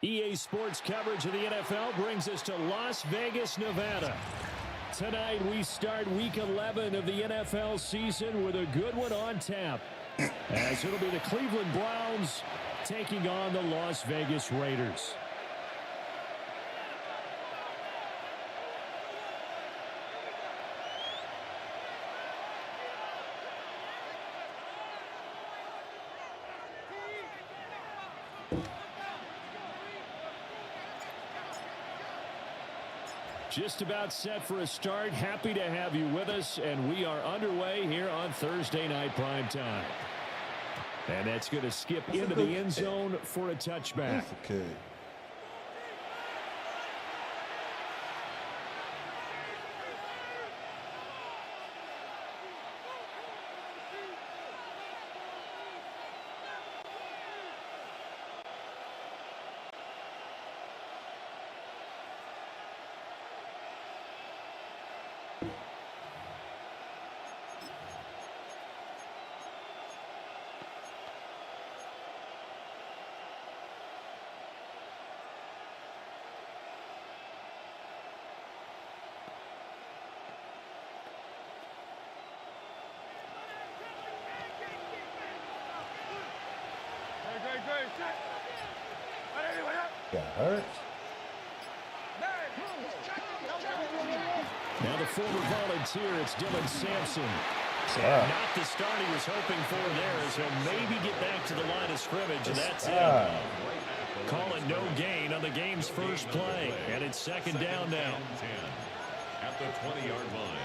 EA Sports coverage of the NFL brings us to Las Vegas, Nevada. Tonight we start Week 11 of the NFL season with a good one on tap, as it'll be the Cleveland Browns taking on the Las Vegas Raiders. Just about set for a start. Happy to have you with us, and we are underway here on Thursday Night Primetime. And that's going to skip into the end zone for a touchback. Okay. Got hurt. Now the former volunteer, it's Dylan Sampson. Not the start he was hoping for there, as he'll maybe get back to the line of scrimmage, and that's it. Call it no gain on the game's first play, and it's second down now. At the 20-yard line.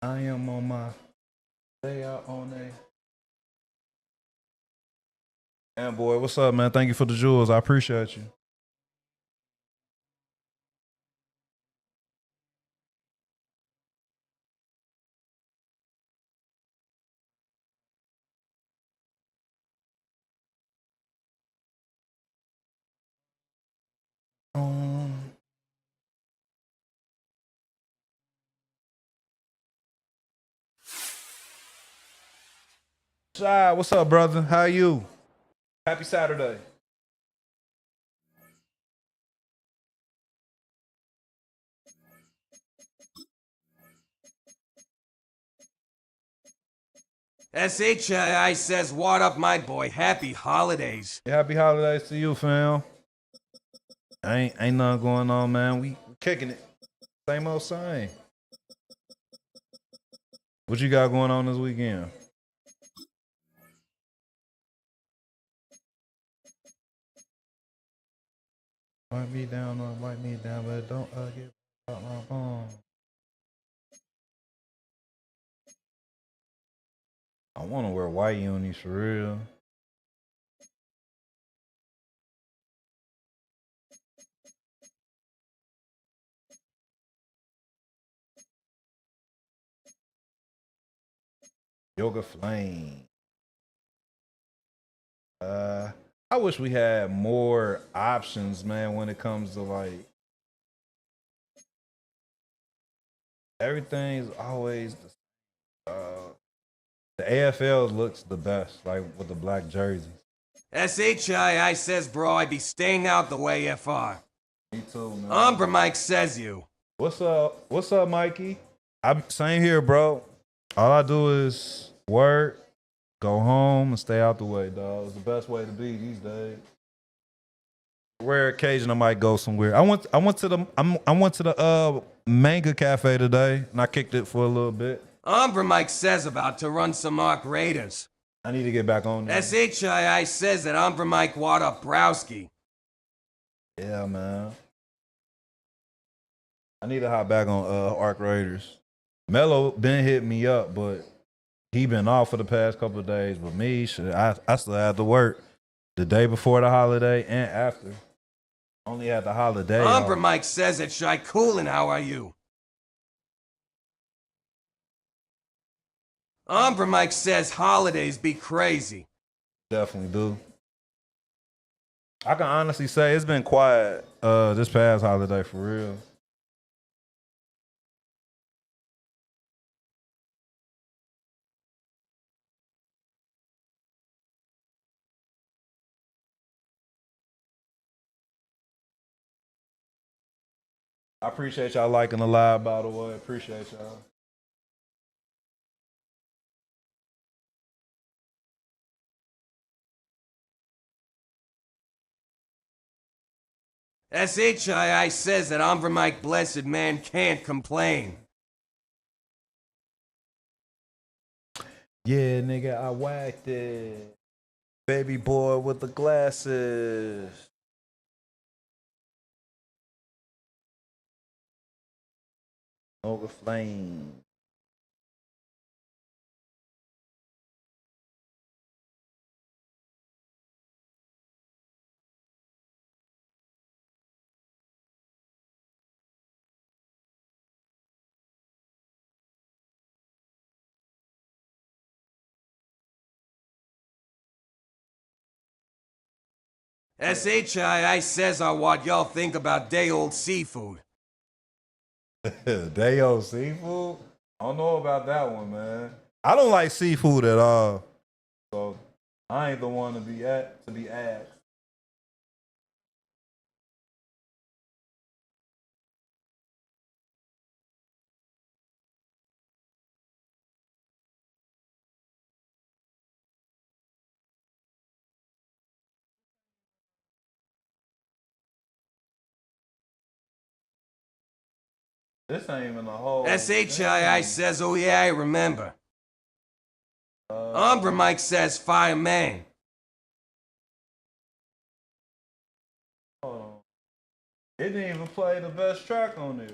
I am on my day out on a. And boy, what's up, man? Thank you for the jewels. I appreciate you. Shy, what's up, brother? How you? Happy Saturday. SHI says, what up, my boy? Happy holidays. Happy holidays to you, fam. Ain't nothing going on, man. We kicking it. Same old same. What you got going on this weekend? Wipe me down, but don't get out my phone. I want to wear white unis for real. Yoga Flame. I wish we had more options, man, when it comes to like everything's always the AFL looks the best, like with the black jerseys. SHI says, bro, I be staying out the way FR. Me too, man. Umbra Mike says you. What's up? What's up, Mikey? I'm same here, bro. All I do is work, go home, and stay out the way, dog. It's the best way to be these days. Rare occasion I might go somewhere. I went to the manga cafe today, and I kicked it for a little bit. Umbra Mike says about to run some Arc Raiders. I need to get back on there. SHI says that Umbra Mike what up, Browski. Yeah, man. I need to hop back on Arc Raiders. Mello been hitting me up, but he been off for the past couple of days. But me, shit, I still had to work the day before the holiday and after. Only had the holiday. Umbra Mike says that Shy coolin', how are you? Umbra Mike says holidays be crazy. Definitely do. I can honestly say it's been quiet this past holiday for real. I appreciate y'all liking the live, by the way. Appreciate y'all. SHI says that Umbra Mike blessed man can't complain. Yeah, nigga, I whacked it. Baby boy with the glasses. Over flame. SHI says what y'all think about day old seafood. Day old seafood? I don't know about that one, man. I don't like seafood at all. So I ain't the one to be asked. This ain't even a whole SHI says, oh yeah, I remember. Umbra Mike says fireman. Hold on. It didn't even play the best track on there.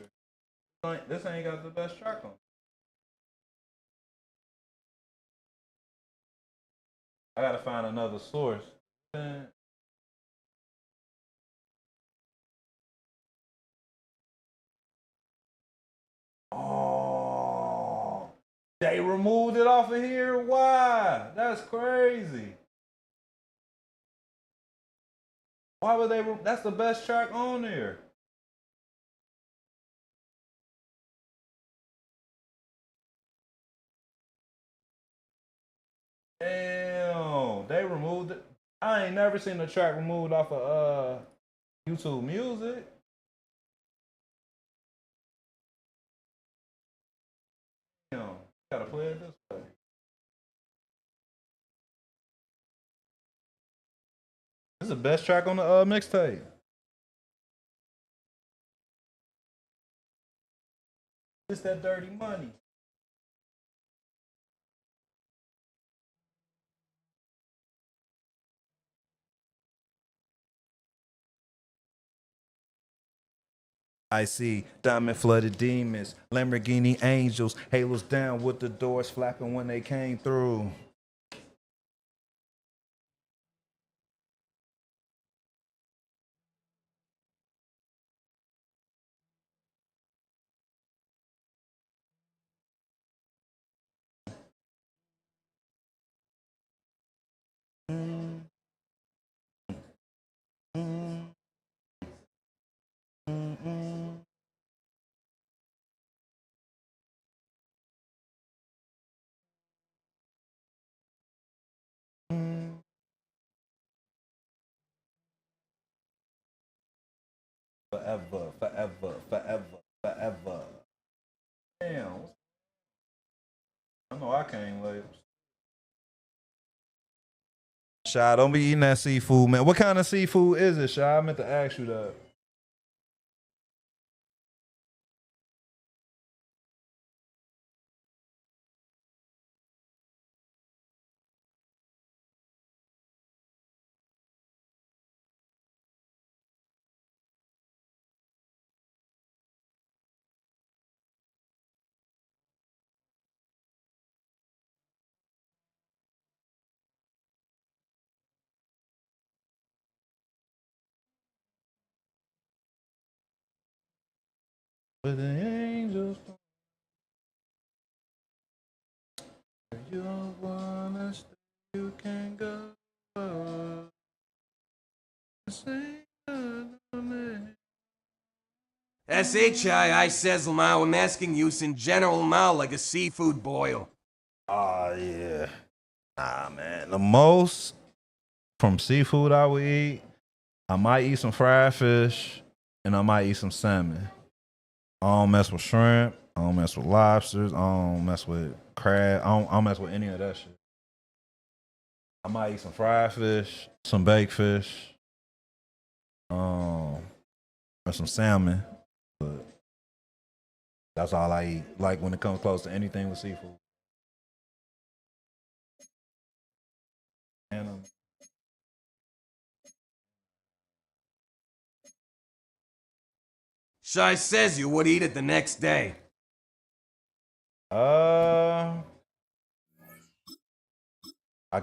This ain't got the best track on. I gotta find another source. Oh, they removed it off of here? Why? That's crazy. Why would they? That's the best track on there. they removed it. I ain't never seen a track removed off of YouTube Music. You know, gotta play it this way. This is the best track on the mixtape. It's that dirty money. I see diamond flooded demons, Lamborghini angels, halos down with the doors flapping when they came through. Mm, mm, mm, mm, mm. Forever, forever, forever, forever. Damn. I know I can't late. Shy, don't be eating that seafood, man. What kind of seafood is it, Shy? I meant to ask you that. But the angels, where you wanna stay, you can go. S-H-I says now I'm asking you in general now like a seafood boil. Oh, yeah. Nah, man. The most from seafood I would eat, I might eat some fried fish and I might eat some salmon. I don't mess with shrimp. I don't mess with lobsters. I don't mess with crab. I don't mess with any of that shit. I might eat some fried fish, some baked fish, or some salmon. But that's all I eat. Like when it comes close to anything with seafood. And Shy says you would eat it the next day. I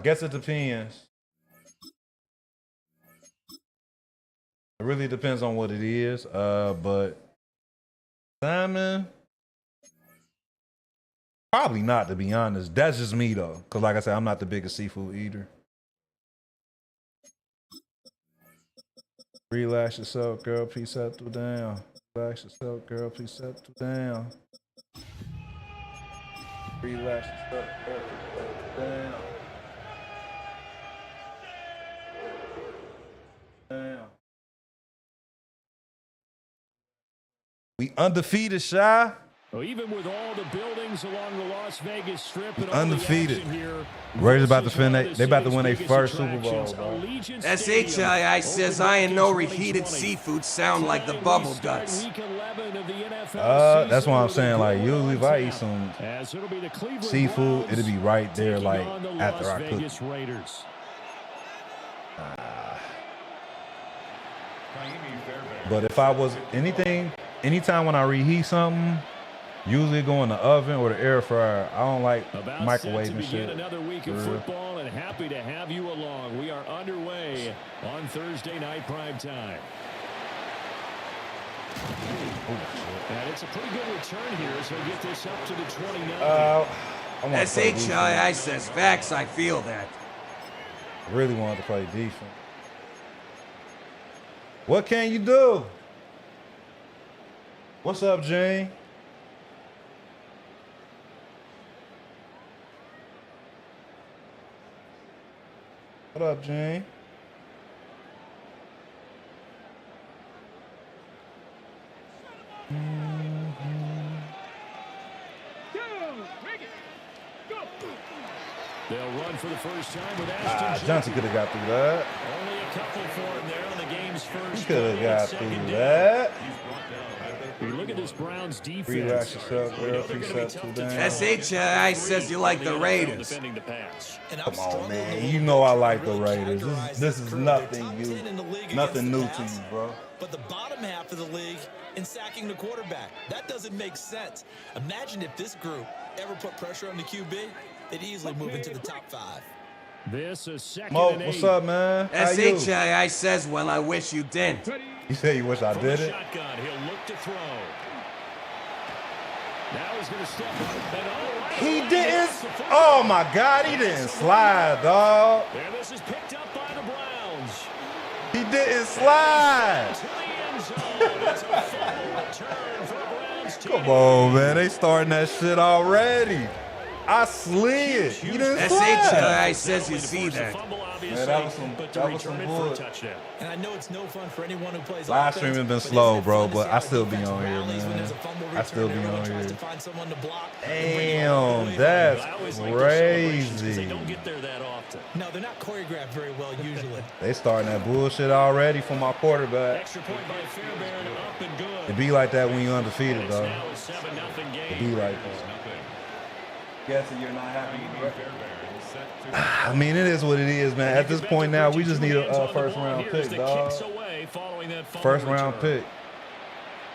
guess it depends. It really depends on what it is. But salmon, probably not, to be honest. That's just me though, because like I said, I'm not the biggest seafood eater. Relax yourself, girl. Please settle down. Relax yourself, girl. Please settle down. Relax yourself, girl. Please settle down. Damn. We undefeated, Shy. Well, even with all the buildings along the Las Vegas Strip and Undefeated. all the action here, Raiders about to this is one finish. of They about to city's win their biggest first Super Bowl, attractions, bro. Allegiant S-H-I Stadium, says opened I back and in no reheated 2020. seafood sound like the Today, bubble we start guts. Week 11 of the NFL That's season what I'm with a saying. Like good usually, if one I on eat tap, some as it'll be the Cleveland seafood, Browns it'll be right there, taking like on the after Las I cook. Vegas Raiders. But if I was anytime when I reheat something, usually it go in the oven or the air fryer. I don't like About microwave set to and begin shit. another week of football, and happy to have you along. We are underway on Thursday night prime time. And it's a pretty good return here as they get this up to the 29. S-H-I says facts, I feel that. I really wanted to play defense. What can you do? What's up, Gene? What up, Gene? They'll run for the first time with Ashton Johnson could have got through that. Only a couple for him there on the game's first. He could have got through that. You look at this Browns defense. Relax yourself, girl. 3 sets, 2 down. SHI says you like the Raiders. Come on, man. You know I like the Raiders. This is nothing new to you, bro. But the bottom half of the league in sacking the quarterback. That doesn't make sense. Imagine if this group ever put pressure on the QB, they'd easily move into the top 5. This is second Mo, and 8. what's up, man? How you? SHI says, well, I wish you didn't. You say you wish I did it? Shotgun, he'll look to throw. Now he's going to step up. And He didn't. Oh my God, he didn't slide, dog. And this is picked up by the Browns. He didn't slide. To the end zone. It's a full return for the Browns team. Come on, man. They starting that shit already. I slid. He didn't slide. SHI says you see that. Man, that was some bull. And I know it's no fun for anyone who plays Live offense, stream has been but slow, isn't it bro, fun to but see I how still be defense on here, rallies when man. there's a fumble I still return, be everyone on tries here. to find someone to block. Damn, that's They crazy. don't get there that often. No, they're not choreographed very well usually. They starting that bullshit already for my quarterback. Extra point by Fairbairn, up and good. It be like that when you undefeated, It's though. now a 7-0 game. It be like that. Guessing you're not happy. I mean, it is what it is, man. At this point now, we just need a first round pick, dog. First round pick.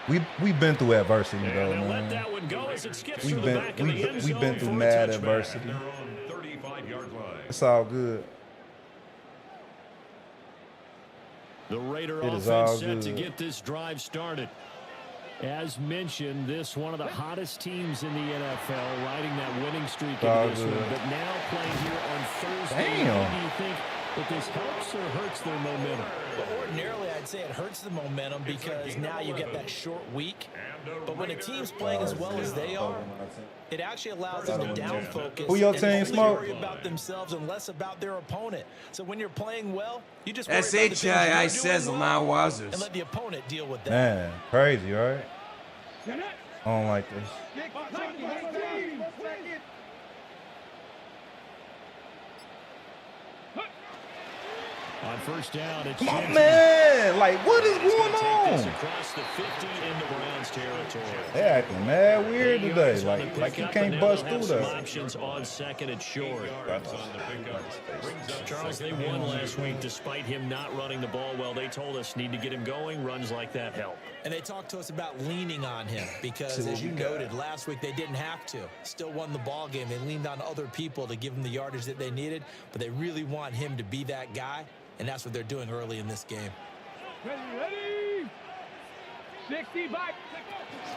We've been through adversity, though, man. We've been through mad adversity. It's all good. The Raider It is all offense set to good. get this drive started. As mentioned, this one of the hottest teams in the NFL, riding that winning streak into this one. But now playing here on Thursday, do you think that this helps or hurts their momentum? Well, ordinarily, I'd say it hurts the momentum because now you get that short week. But when a team's playing as well as they are, it actually allows them to down focus. Who your and team, only Smoke? worry about themselves and less about their opponent. So when you're playing well, you just worry about the things SHI you're says doing my well wazers. and let the opponent deal with that. Man, crazy, right? I don't like this. On first down, it's Come on, man. Like, what is going Take this on? across the 50 into Browns territory. They acting mad weird The today. yards on the Like pickup, you can't and bust they'll through have some that. options on second and short. Charles, they won last week despite him not running the ball well. They told us need to get him going. Runs like that help. And they talked to us about leaning on him because, as you noted, last week they didn't have to. Still won the ball game. They leaned on other people to give them the yardage that they needed, but they really want him to be that guy, and that's what they're doing early in this game. Ready? 60 back.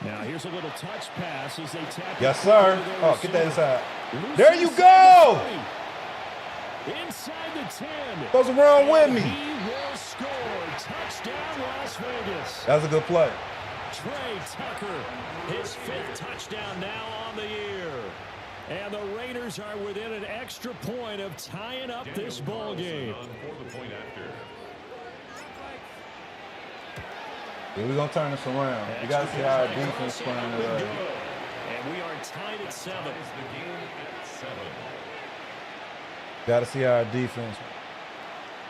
Now here's a little touch pass as they tap. Yes, sir. Oh, get that inside. There you go. Inside the 10. What's wrong with me? He will score. Touchdown, Las Vegas. That's a good play. Trey Tucker, his 5th touchdown now on the year. And the Raiders are within an extra point of tying up this ball game. Yeah, we're going to turn this around. You got to see how our defense playing today. And we are tied at 7. Got to see how our defense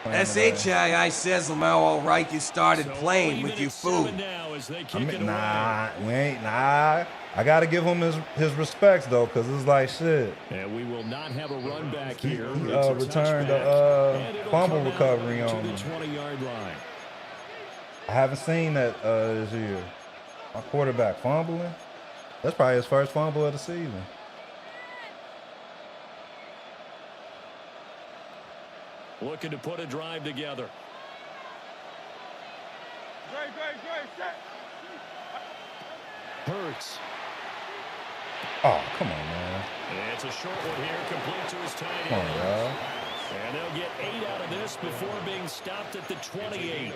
playing today. SHI says I'm all right you started playing with your food. Nah, we ain't. Nah. I got to give him his respects, though, because it's like shit. And we will not have a run back here. He returned a fumble recovery on the him. 20-yard line. I haven't seen that this year. My quarterback fumbling. That's probably his first fumble of the season. Looking to put a drive together. Great, set. Hurts. Oh, come on, man. And it's a short one here, complete to his tight Come on, end. y'all. And they'll get 8 out of this before being stopped at the 28.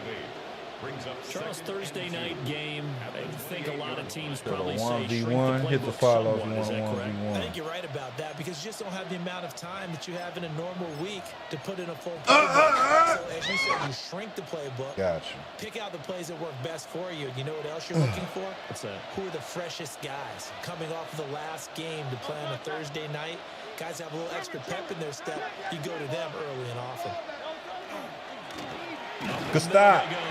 Charles, Thursday night game, I think a lot of teams probably say 1v1, shrink the hit the playbook follow if somewhat. you Is want that a correct? 1v1. I think you're right about that because you just don't have the amount of time that you have in a normal week to put in a full playbook. So as you said, you shrink the playbook. Gotcha. Pick out the plays that work best for you. You know what else you're looking for? What's that? Who are the freshest guys coming off of the last game to play on a Thursday night? Guys have a little extra pep in their step. You go to them early and often. Good stop. There they go.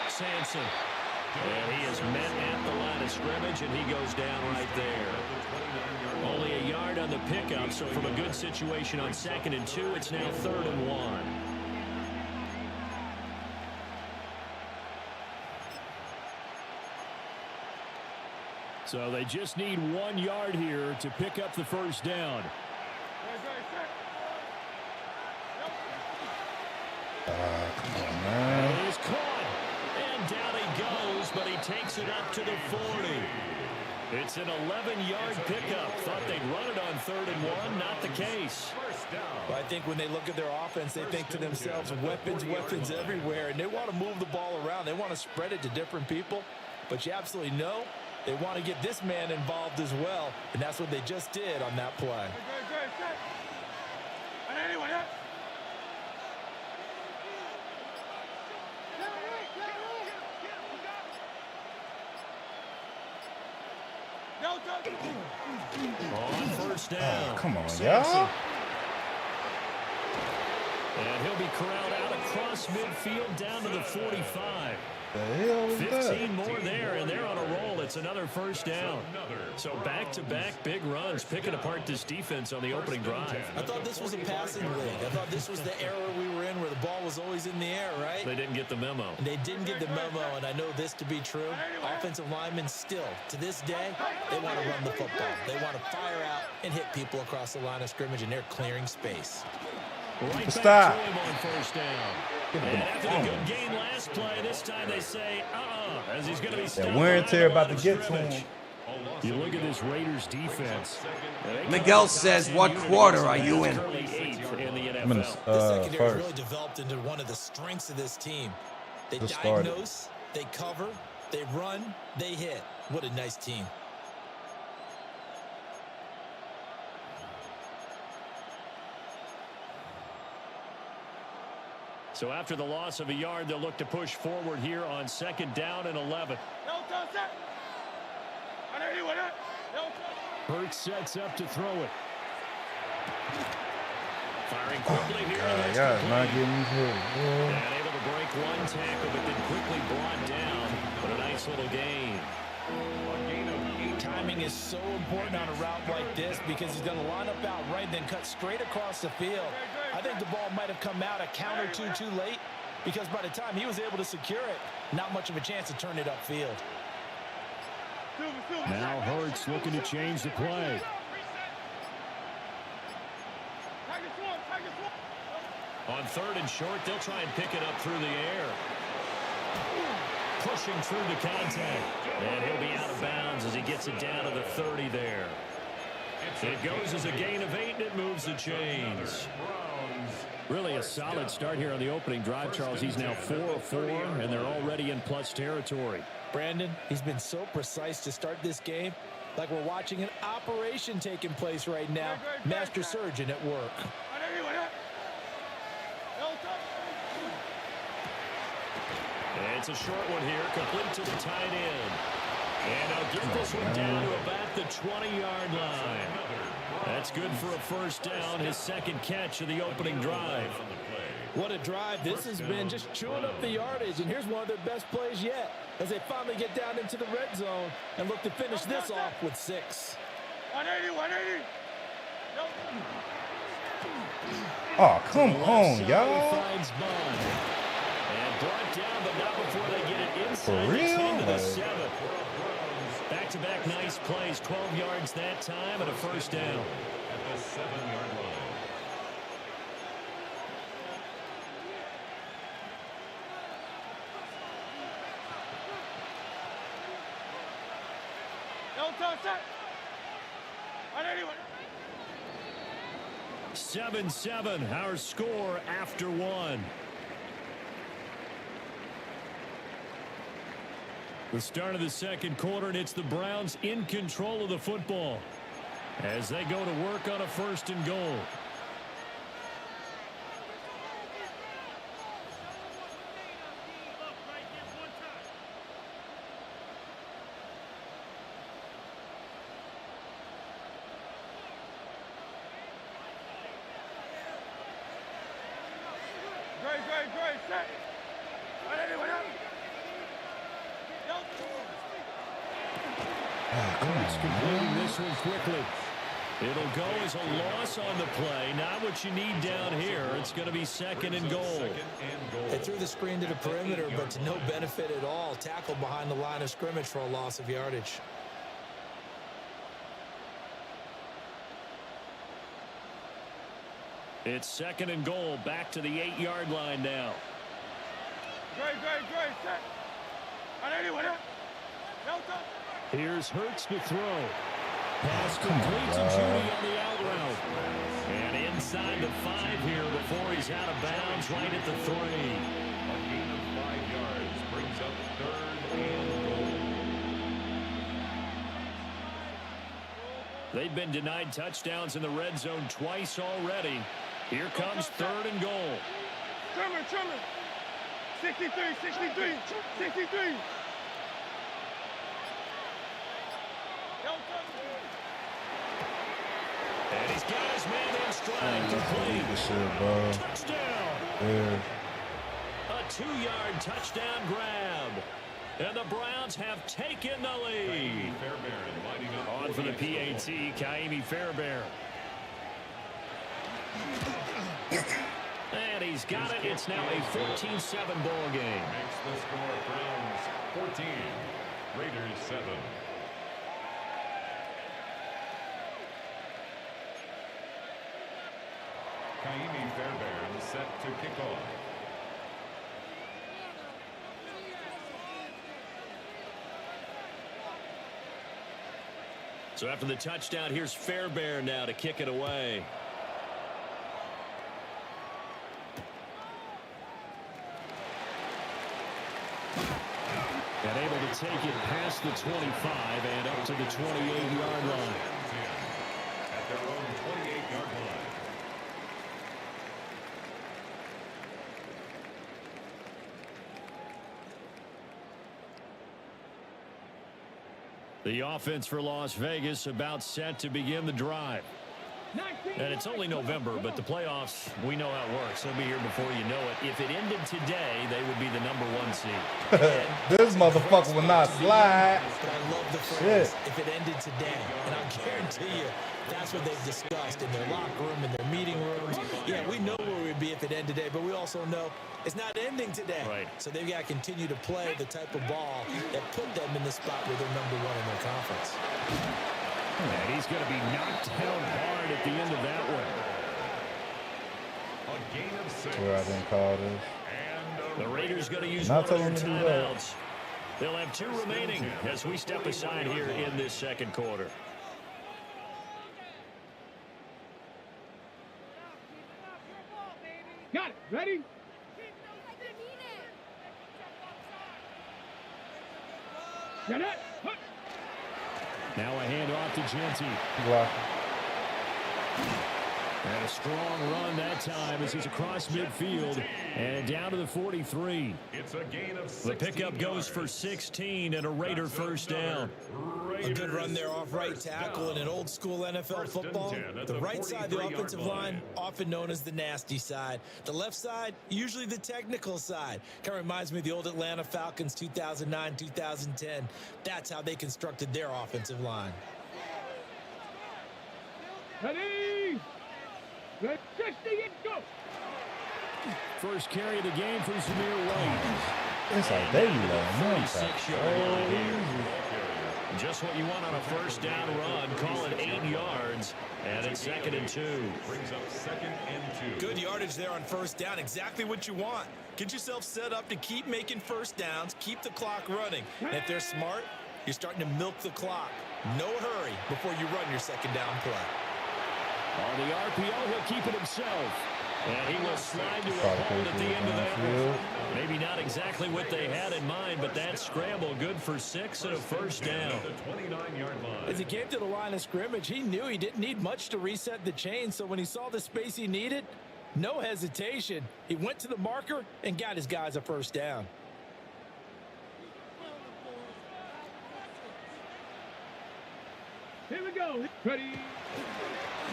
Sampson. And he is met at the line of scrimmage, and he goes down right there. Only a yard on the pickup, so from a good situation on 2nd and 2, it's now 3rd and 1. So they just need 1 yard here to pick up the first down. Come on, man. He's caught, and down he goes, but he takes it up to the 40. It's an 11-yard pickup. Thought they'd run it on 3rd and 1. Not the case. Well, I think when they look at their offense, they think to themselves, weapons everywhere, and they want to move the ball around. They want to spread it to different people, but you absolutely know they want to get this man involved as well, and that's what they just did on that play. On first down. Come on, Sampson. y'all. And he'll be corralled out across midfield down to the 45. The hell was 15 that? more there, and they're on a roll. It's another first down. So back-to-back big runs, picking apart this defense on the opening drive. I thought this was a passing league. I thought this was the era we were in where the ball was always in the air, right? They didn't get the memo. And they didn't get the memo, and I know this to be true. Offensive linemen still, to this day, they want to run the football. They want to fire out and hit people across the line of scrimmage, and they're clearing space. Right Stop. back to him on first down. And after the good game last play, this time they say, as he's going to be stopped. That wear and tear behind the about line to of get to him. scrimmage. You look at this Raiders defense. Miguel says, what quarter are you in? Currently 8th in the NFL. I'm in The secondary has first. really developed into one of the strengths of this team. They Just started. diagnose, they cover, they run, they hit. What a nice team. So after the loss of a yard, they'll look to push forward here on 2nd down and 11. Hurts sets up to throw it. Firing quickly here. and that's Y'all not complete. getting these hit. And able to break one tackle, but then quickly brought down. But a nice little gain. Timing is so important on a route like this because he's going to line up out right, then cut straight across the field. I think the ball might have come out a count or two too late because by the time he was able to secure it, not much of a chance to turn it upfield. Now Hurts looking to change the play. On 3rd and short, they'll try and pick it up through the air. Pushing through the contact. And he'll be out of bounds as he gets it down to the 30 there. It goes as a gain of 8, and it moves the chains. Really a solid start here on the opening drive, Charles. He's now 4 of 4, and they're already in plus territory. Brandon, he's been so precise to start this game, like we're watching an operation taking place right now. Master surgeon at work. It's a short one here, complete to the tight end. And they'll get this one down to about the 20-yard line. That's good for a first down, his 2nd catch of the opening drive. What a drive this has been, just chewing up the yardage, and here's one of their best plays yet as they finally get down into the red zone and look to finish this off with 6. 180. Oh, come on, y'all. Finds Bond. And brought down, but not before they get it inside. For the 10 real? to the 7. Back-to-back nice plays, 12 yards that time and a first down. At the 7-yard line. Set. 180. 7-7, our score after 1. The start of the second quarter, and it's the Browns in control of the football as they go to work on a 1st and goal. Great, set. 180, 180. It's completing this one quickly. It'll go as a loss on the play. Not what you need down here. It's going to be 2nd and goal. They threw the screen to the perimeter, but to no benefit at all. Tackled behind the line of scrimmage for a loss of yardage. It's 2nd and goal. Back to the 8-yard line now. Great, set. 180, 180. Here's Hurts to throw. Pass complete to Judy on the out route. And inside the 5 here before he's out of bounds right at the 3. A gain of 5 yards brings up 3rd and goal. They've been denied touchdowns in the red zone twice already. Here comes 3rd and goal. Trimmer. 63. And he's got his man in stride complete. Good shit, bro. Touchdown. Yeah. A 2-yard touchdown grab. And the Browns have taken the lead. On for the PAT, Kaimi Fairbairn. And he's got it. It's now a 14-7 ball game. Makes the score Browns 14, Raiders 7. Kaimi Fairbairn set to kick off. So after the touchdown, here's Fairbairn now to kick it away. And able to take it past the 25 and up to the 28-yard line. At their own 28-yard line. The offense for Las Vegas about set to begin the drive. And it's only November, but the playoffs, we know how it works. They'll be here before you know it. If it ended today, they would be the #1 seed. This motherfucker will not slide. But I love the phrase, if it ended today. And I'll guarantee you, that's what they've discussed in their locker room, in their meeting rooms. Yeah, we know where we'd be if it ended today, but we also know it's not ending today. Right. So they've got to continue to play the type of ball that put them in the spot where they're #1 in their conference. And he's going to be knocked down hard at the end of that one. A gain of 6. Where I didn't call this. The Raiders going to use Not one of their telling me to do that. timeouts. They'll have 2 remaining as we step aside here in this second quarter. Got it. Ready? Got it. Now a handoff to Genty. Block. And a strong run that time as he's across midfield and down to the 43. It's a gain of 16 The pickup goes for 16 and a Raider first down. A good run there off right tackle in an old school NFL football. The right side of the offensive line, often known as the nasty side. The left side, usually the technical side. Kind of reminds me of the old Atlanta Falcons 2009, 2010. That's how they constructed their offensive line. Ready? Let's 60 and go. First carry of the game for Zamir White. It's like they love 46-yard line here. Just what you want on a first down run. Call it 8 yards. And it's 2nd and 2. Brings up 2nd and 2. Good yardage there on first down. Exactly what you want. Get yourself set up to keep making first downs. Keep the clock running. And if they're smart, you're starting to milk the clock. No hurry before you run your second down play. On the RPO, he'll keep it himself. And he will slide to a Probably hold at the end of that downfield. one. Maybe not exactly what they had in mind, but that scramble good for 6 and a first down. The 29-yard line. As he came to the line of scrimmage, he knew he didn't need much to reset the chain, so when he saw the space he needed, no hesitation. He went to the marker and got his guys a first down. Here we go. Ready.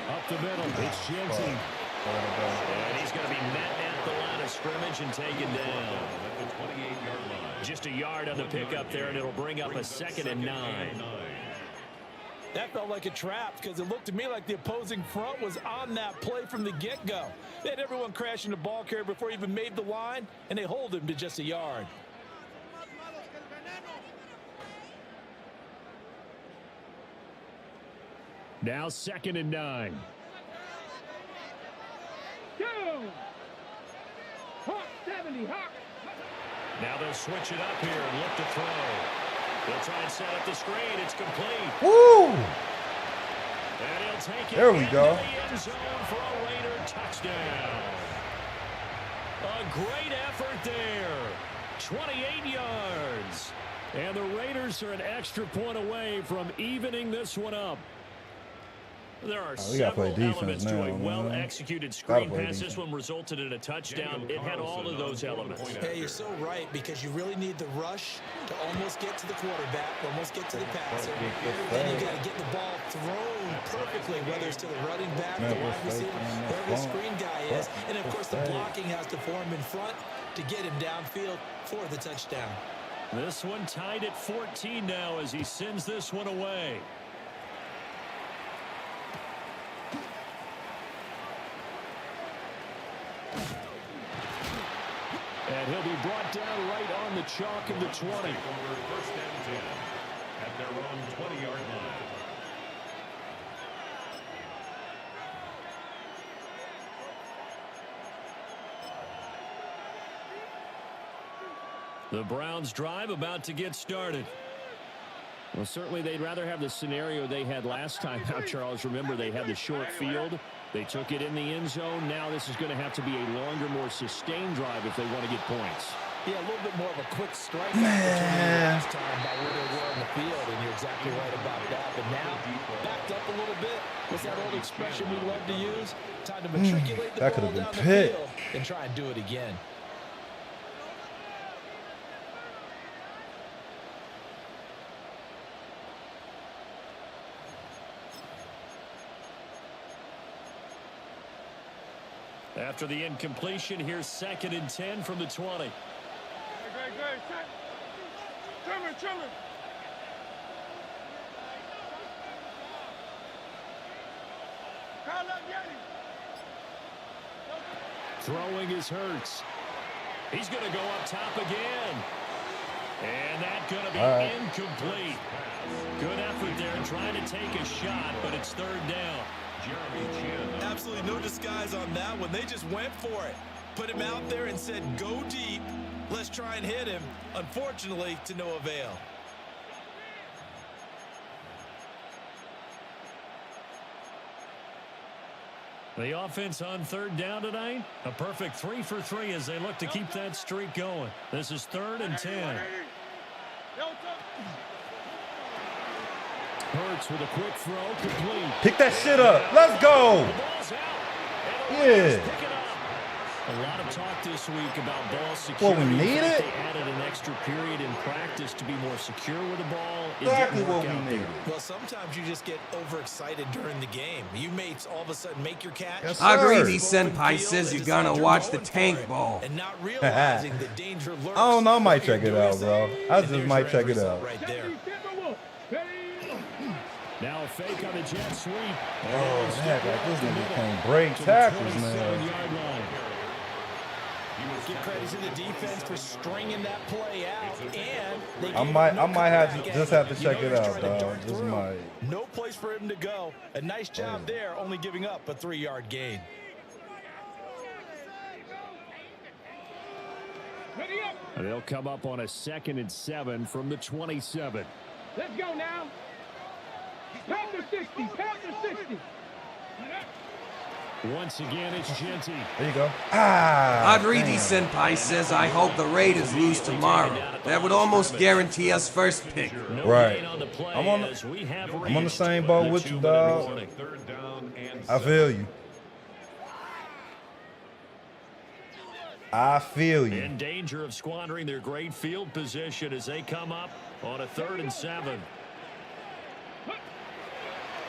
Up the middle, it's Jensen. And he's going to be met at the line of scrimmage and taken down. At the 28-yard line. Just a yard on the pickup there, and it'll bring up a 2nd and 9. That felt like a trap because it looked to me like the opposing front was on that play from the get-go. They had everyone crashing the ball carrier before he even made the line, and they hold him to just a yard. Now 2nd and 9. Go. Hawk 70. Hawk. Now they'll switch it up here and look to throw. They'll try and set up the screen. It's complete. Woo! And he'll take it There we into go. the end zone for a Raider touchdown. A great effort there. 28 yards. And the Raiders are an extra point away from evening this one up. There are we gotta play several defense elements to now, a man. well-executed Gotta screen play pass. This defense. one resulted in a touchdown. It had all of those elements. Hey, you're so right because you really need the rush to almost get to the quarterback, almost get to the passer. Then you got to get the ball thrown perfectly, whether it's to the running back, the wide receiver, wherever the screen guy is. And, of course, the blocking has to form in front to get him downfield for the touchdown. This one tied at 14 now as he sends this one away. And he'll be brought down right on the chalk of the 20. Over 1st and 10 at their own 20-yard line. The Browns drive about to get started. Well, certainly they'd rather have the scenario they had last time out, Charles. Remember, they had the short field. They took it in the end zone. Now this is going to have to be a longer, more sustained drive if they want to get points. Yeah, a little bit more of a quick strike opportunity last time by where they were on the field, and you're exactly right about that. But now, backed up a little bit. What's that old expression we love to use? Time to matriculate the that ball could've been down the picked. field and try and do it again. After the incompletion, here's 2nd and 10 from the 20. Great. Trimmer. Call up Yeti. Throwing is Hurts. He's going to go up top again. And that's going to be incomplete. Good effort there trying to take a shot, but it's 3rd down. Absolutely no disguise on that one. They just went for it. Put him out there and said, go deep. Let's try and hit him. Unfortunately, to no avail. The offense on 3rd down tonight. A perfect 3 for 3 as they look to keep that streak going. This is 3rd and 10. Hurts with a quick throw, complete. Pick that shit up. Let's go. The ball's out. And the Yeah. Raiders pick it up. A lot of talk this week about ball security. Well, we need I think it. They added an extra period in practice to be more secure with the ball. It Exactly didn't what work we out there. needed. Well, sometimes you just get overexcited during the game. You may all of a sudden make your catch. Yes, I agree, sir. the senpai says you're gonna watch the tank ball. And not realizing the danger lurks. I don't know. I might What check you're it out, doing bro. is- I and just there's might your check end it result out. right there. Timberwolf. Ready. Now a fake on the jet sweep. Oh, heck, like this nigga can't break tackles, man. Yard line. Give credit to the defense for stringing that play out, and they I gave might him no have comeback to just have to effort. check You it know he's out, trying to dog. dart Just through. might. No place for him to go. A nice job there, only giving up a 3-yard gain. Ready up. And they'll come up on a 2nd and 7 from the 27. Let's go now. Pound the 60. Once again, it's Genty. There you go. Ah. Rodriguez Senpai says, I hope the Raiders lose tomorrow. That would almost guarantee us first pick. No Right. gain on the play I'm on as we have I'm on the reached same boat the with you, 2-minute dog. warning. Third down and I feel you. I feel you. In danger of squandering their great field position as they come up on a 3rd and 7.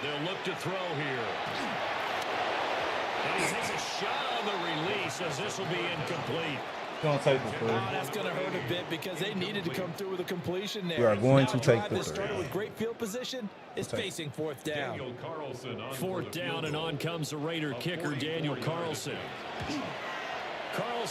They'll look to throw here. And he takes a shot on the release as this will be incomplete. Gonna take the Oh, three. that's going to hurt a bit because they needed to come through with a completion there. We are going Now to a take drive the that started three. with great field position is facing 4th down. Daniel Carlson on for 4th the down field and goal. on comes the Raider kicker, Daniel Carlson.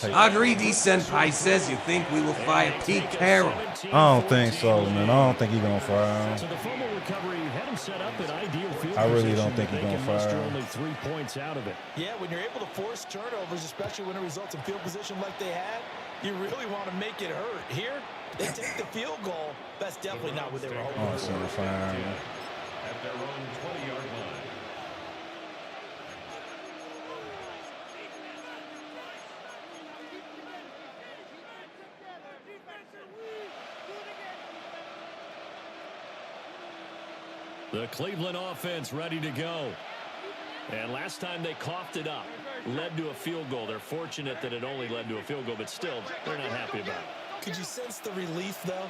Rodriguez Senpai says you think we will fire Pete Carroll. I don't think so, man. I don't think he's gonna fire him. So the fumble recovery had him set up in ideal field I really position, don't think but he's they gonna can muster fire him. only 3 points out of it. Yeah, when you're able to force turnovers, especially when it results in field position like they had, you really want to make it hurt. Here, they take the field goal. That's definitely not what they were I hoping don't see for. him firing him. At their own 20-yard line. The Cleveland offense ready to go. And last time they coughed it up, led to a field goal. They're fortunate that it only led to a field goal, but still, they're not happy about it. Could you sense the relief, though,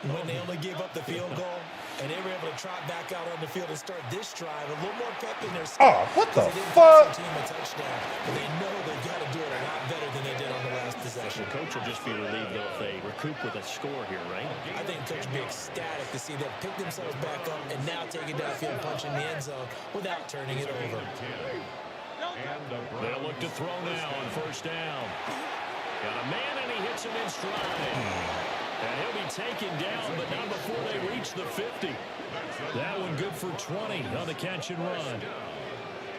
when they only gave up the field goal and they were able to trot back out on the field and start this drive? A little more pep in their step. Oh, what the Because they didn't fuck? cost their team a touchdown, but they know they've got to do it a lot better than they did on the last possession. The coach will just be relieved, though, if they recoup with a score here, right? I think the coach would be ecstatic to see them pick themselves back up and now take it downfield and punch in the end zone without turning it over. And the They'll look to throw now on 1st down. Got a man, and he hits him in stride. And he'll be taken down, but not before they reach the 50. That one good for 20 on the catch and run.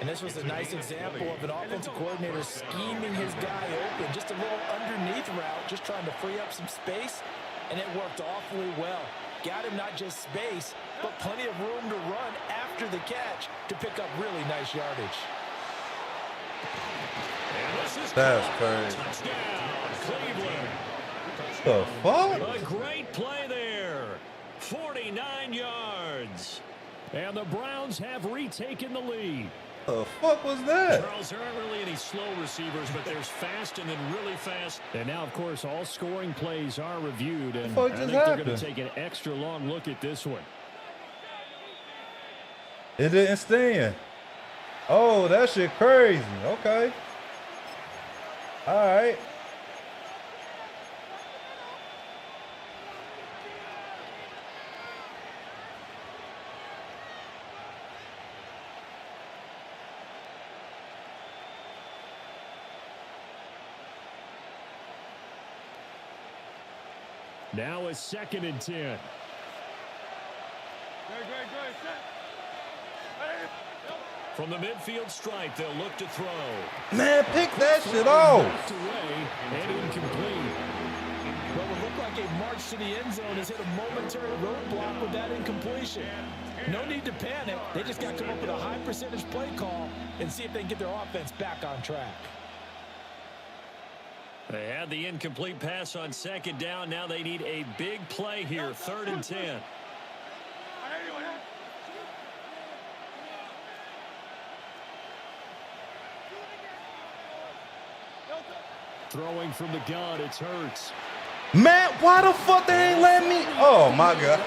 And this was a nice example of an offensive coordinator scheming his guy open. Just a little underneath route, just trying to free up some space, and it worked awfully well. Got him not just space, but plenty of room to run after the catch to pick up really nice yardage. And this is That's caught. crazy. Touchdown, Cleveland. The fuck? A great play there. 49 yards. And the Browns have retaken the lead. The fuck was that? Charles, there aren't really any slow receivers, but there's fast and then really fast. And now, of course, all scoring plays are reviewed. And What I the fuck think just they're going to happened? take an extra long look at this one. It didn't stand. Oh, that shit crazy. Okay. All right. Now a 2nd and 10. Great, set. From the midfield stripe, they'll look to throw. Man, pick that shit off. Knocked away and incomplete. What would look like a march to the end zone has hit a momentary roadblock with that incompletion. No need to panic. They just got to come up with a high percentage play call and see if they can get their offense back on track. They had the incomplete pass on 2nd down. Now they need a big play here, 3rd and 10. Throwing from the gun, it's Hurts. Man, why the fuck they ain't let me? Oh my god.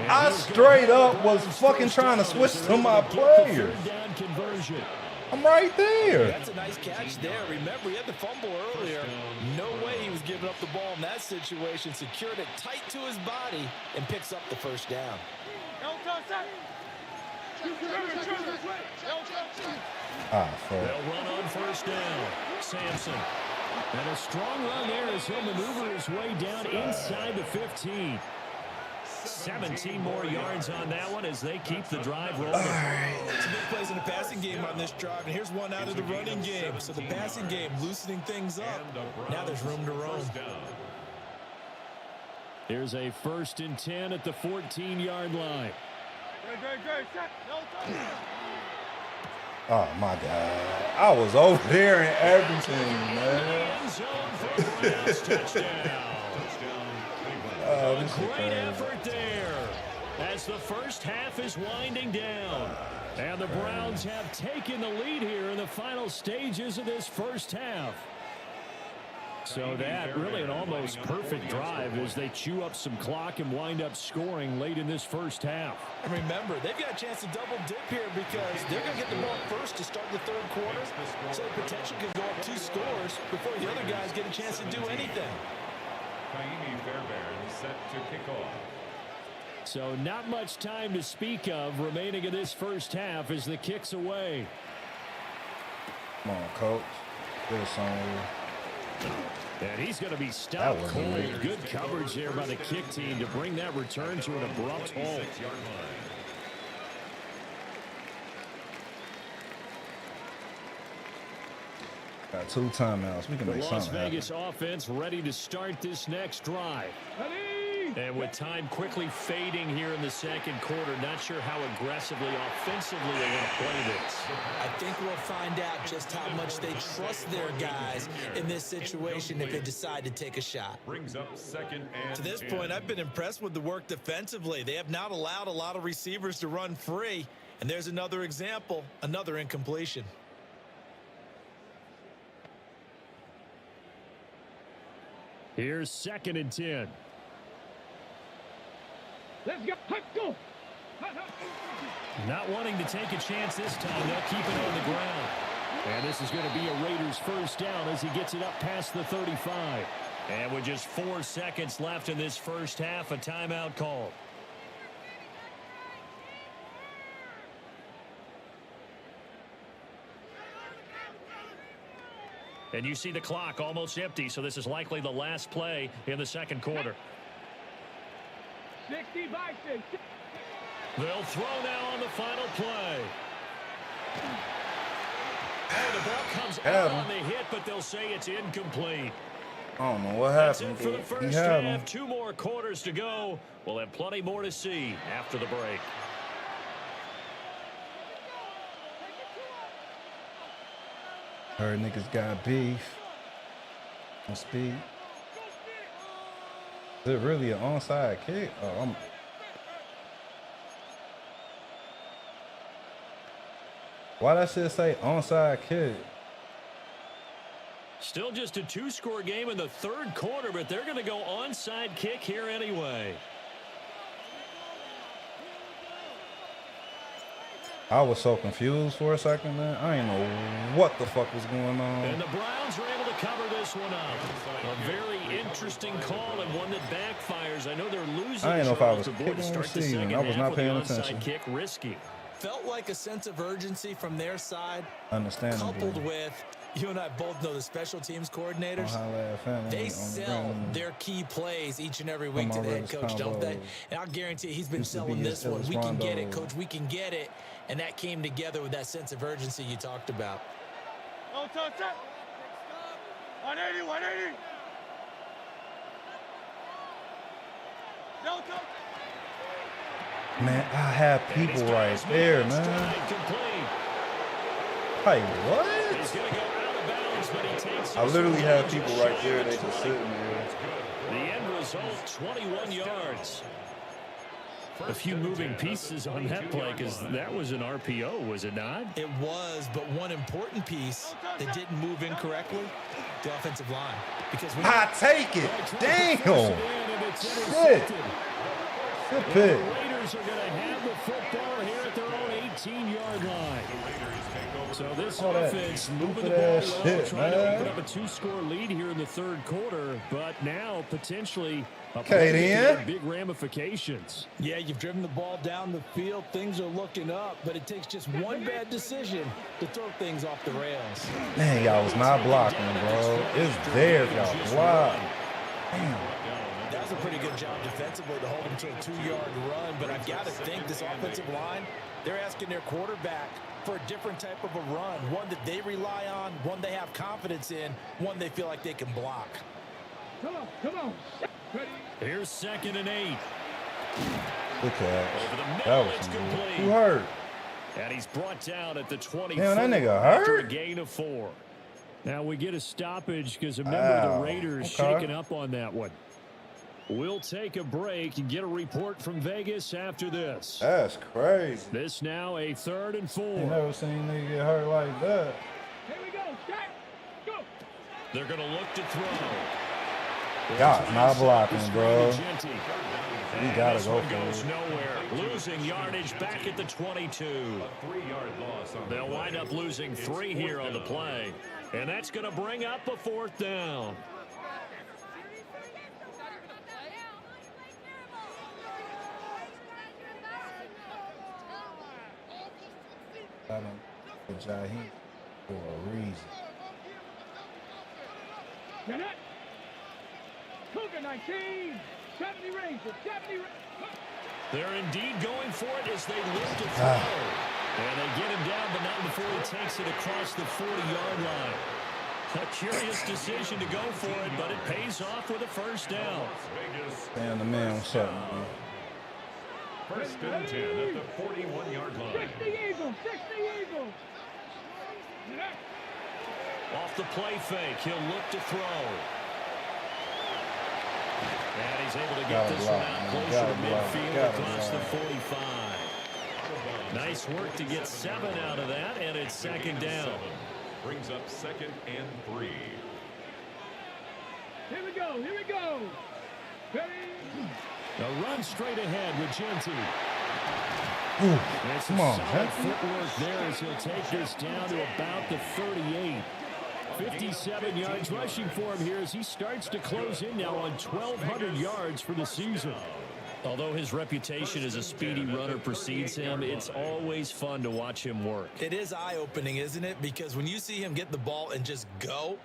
I straight up was fucking trying to switch to my player. 3rd down conversion. I'm right there. That's a nice catch there. Remember, he had the fumble earlier. No way he was giving up the ball in that situation. Secured it tight to his body and picks up the 1st down. Ah, fuck. They'll run on 1st down. Sampson. And a strong run there as he'll maneuver his way down inside the 15. 17 more yards on that one as they keep the drive rolling. Some big plays in the passing game on this drive, and here's one out of the running game. So the passing game loosening things up. Now there's room to roam. Here's a 1st and 10 at the 14-yard line. Oh my God. I was over there and everything, man. End zone for a Browns touchdown. Oh, this is Great crazy. effort there as the first half is winding down. And the Browns have taken the lead here in the final stages of this first half. So that really an almost perfect drive as they chew up some clock and wind up scoring late in this first half. And remember, they've got a chance to double dip here because they're going to get the ball first to start the third quarter. So the potential could go up 2 scores before the other guys get a chance to do anything. Kaimi Fairbairn set to kick off. So not much time to speak of remaining in this first half as the kick's away. Come on, coach. Get us on. And he's going to be stopped That cold. wasn't Good coverage there by the kick team to bring that return to an abrupt halt. 26-yard line. Got 2 timeouts. We can The make Las something Vegas offense ready to start this next drive. Ready? And with time quickly fading here in the second quarter, not sure how aggressively, offensively they want to play this. I think we'll find out just how much they trust their guys in this situation if they decide to take a shot. Brings up 2nd and To this 10. point, I've been impressed with the work defensively. They have not allowed a lot of receivers to run free. And there's another example, another incompletion. Here's 2nd and 10. Let's go. Let's go. Not wanting to take a chance this time. They'll keep it on the ground. And this is going to be a Raiders first down as he gets it up past the 35. And with just 4 seconds left in this first half, a timeout called. And you see the clock almost empty, so this is likely the last play in the second quarter. 60 Bison. They'll throw now on the final play. Oh, the ball comes out on the hit, but they'll say it's incomplete. I don't know what That's happened. it for the He first had him. half. 2 more quarters to go. We'll have plenty more to see after the break. Heard niggas got beef. On speed. Is it really an onside kick? Oh, why that shit say onside kick? Still just a 2-score game in the third quarter, but they're going to go onside kick here anyway. I was so confused for a second, man. I didn't know what the fuck was going on. And the Browns are able to cover this one up. A very interesting call and one that backfires. I know they're losing. I didn't know if I Charles was DeBoer kicking to or start the receiving. second I was half not with the paying onside attention. kick risky. Felt like a sense of urgency from their side, Understandable. coupled with, you and I both know the special teams coordinators. They They sell their key plays each and every week to the head coach, don't they? And I'll guarantee he's been Used to be selling his this one. We can get it, Rondo. coach. We can get it. And that came together with that sense of urgency you talked about. Oh, touch it. 180, 180. No touch. Man, I have people right there, man. Hey, what? He's going to go out of bounds, but he takes I his literally have advantage. people right there. They just sitting there. The end result, 21 yards. A few moving pieces on that play because that was an RPO, was it not? It was, but one important piece that didn't move incorrectly, the offensive line. Because when I take it. Damn. Shit. Good The pick. Raiders are going to have the football here at their own 18-yard line. So this All that offense moving the stupid ball ass well, shit, trying to man. open up a 2-score lead here in the third quarter, but now potentially a Okay, play that then. could have big ramifications. Yeah, you've driven the ball down the field. Things are looking up, but it takes just one bad decision to throw things off the rails. Man, y'all was not blocking, bro. It's there if y'all block. Damn. That was a pretty good job defensively to hold him to a 2-yard run, but I've got to think this offensive line, they're asking their quarterback for a different type of a run, one that they rely on, one they have confidence in, one they feel like they can block. Come on, come on. Ready? Here's 2nd and 8. Good catch. Over the That middle, was it's some good. complete. Who hurt? And he's brought down at the 20. Damn, that nigga after a hurt? gain of 4. Now we get a stoppage because a member of the Raiders shaking up on that one. We'll take a break and get a report from Vegas after this. That's crazy. This now a 3rd and 4. You never seen a nigga get hurt like that. Here we go. Shot. Go. They're going to look to throw. God's not blocking, bro. He gotta this go one for goes it. nowhere. Losing yardage back at the 22. A 3-yard loss on the They'll play. wind up losing It's 3 4th here on the down. play. And that's going to bring up a 4th down. I don't for Jaheim for a reason. Get it. Cougar 19. 70 Rangers. 70 Rangers. They're indeed going for it as they look to throw. And they get him down, but not before he takes it across the 40-yard line. A curious decision to go for it, but it pays off with a 1st down. Las Vegas. Damn, the man was up, man. 1st and 10 at the 41-yard line. 60 Eagles. 60 Eagles. Get it. Off the play fake, he'll look to throw. And he's able to get Gotta this block, one out man. closer Gotta to block. midfield Gotta across the block. 45. Nice work to get 7 out of that, and it's 2nd down. 7 brings up 2nd and 3. Here we go. Here we go. Ready. A run straight ahead with Genty. It's come on, solid Genty. footwork there as he'll take this down to about the 38. 57 yards rushing for him here as he starts to close in now on 1,200 yards for the season. Although his reputation as a speedy runner precedes him, it's always fun to watch him work. It is eye-opening, isn't it? Because when you see him get the ball and just go,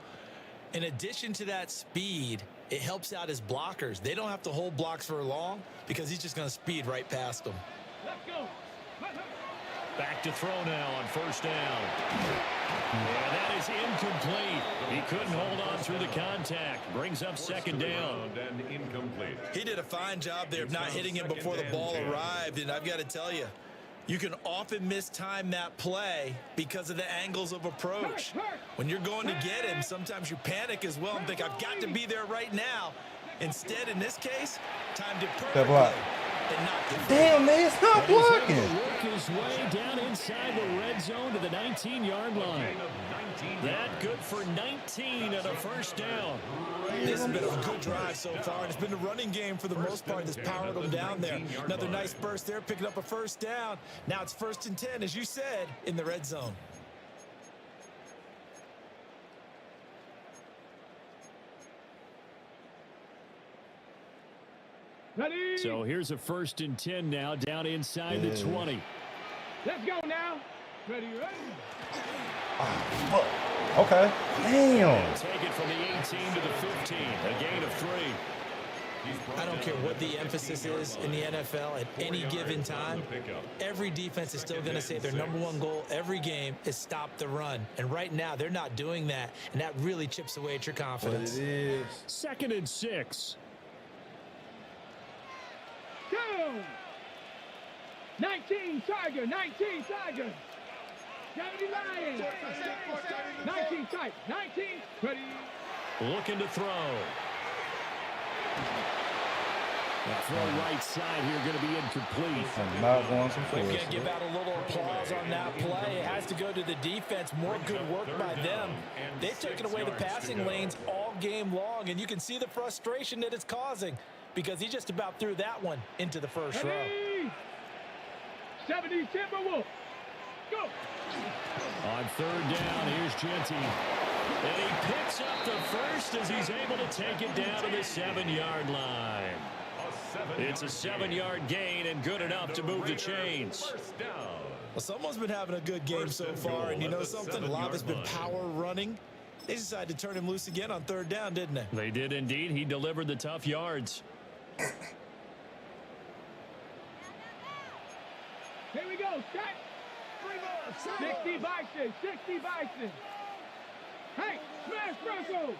in addition to that speed, it helps out his blockers. They don't have to hold blocks for long because he's just going to speed right past them. Let's go. Back to throw now on 1st down. And that is incomplete. He couldn't hold on through the contact. Brings up 2nd down. And incomplete. He did a fine job there of not hitting him before the ball arrived, and I've got to tell you, you can often mistime that play because of the angles of approach. When you're going to get him, sometimes you panic as well and think, I've got to be there right now. Instead, in this case, timed it perfectly. block. And knocked it Damn, man, it's not He's able blocking. to work his way down inside the red zone to the 19-yard line. That good for 19 and a 1st down. This has been a good drive so far, and it's been the running game for the most part that's powered them down there. Another nice burst there, picking up a 1st down. Now it's 1st and 10, as you said, in the red zone. Ready. So here's a 1st and 10 now down inside the 20. Let's go now. Ready. Ready. Okay. Damn. Take it from the 18 to the 15. A gain of 3. I don't care what the emphasis is in the NFL at any given time. Every defense is still going to say their #1 goal every game is stop the run. And right now, they're not doing that. And that really chips away at your But confidence. it is. 2nd and 6. Go. 19 Tiger. 19 Tiger. 70 Lions. 19 tight. 19. Ready. Looking to throw. The throw right side here going to be incomplete. I'm not going some We're force. going to give out a little applause on that play. It has to go to the defense. More good work by them. They've taken away the passing lanes all game long, and you can see the frustration that it's causing because he just about threw that one into the first row. Ready. 70 Timberwolves. Go. On 3rd down, here's Genty. And he picks up the 1st as he's able to take it down to the 7-yard line. It's a 7-yard gain and good enough to move the chains. Well, someone's been having a good game so far, and you know something? A lot of it's been power running. They decided to turn him loose again on 3rd down, didn't they? They did indeed. He delivered the tough yards. Here we go. Set. 60 Bison. 60 Bison. Hey, smash Russell.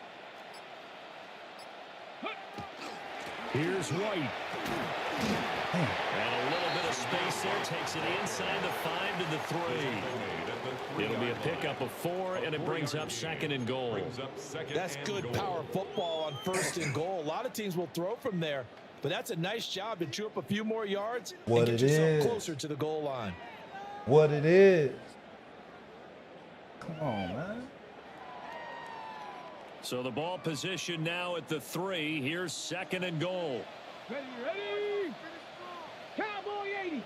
Here's White. And a little bit of space there. Takes it inside the 5 to the 3. It'll be a pickup of 4, and it brings up 2nd and goal. That's good power football on 1st and goal. A lot of teams will throw from there, but that's a nice job to chew up a few more yards and get yourself closer to the goal line. What it is. Come on, man. So the ball position now at the 3. Here's 2nd and goal. Ready? Cowboy 80.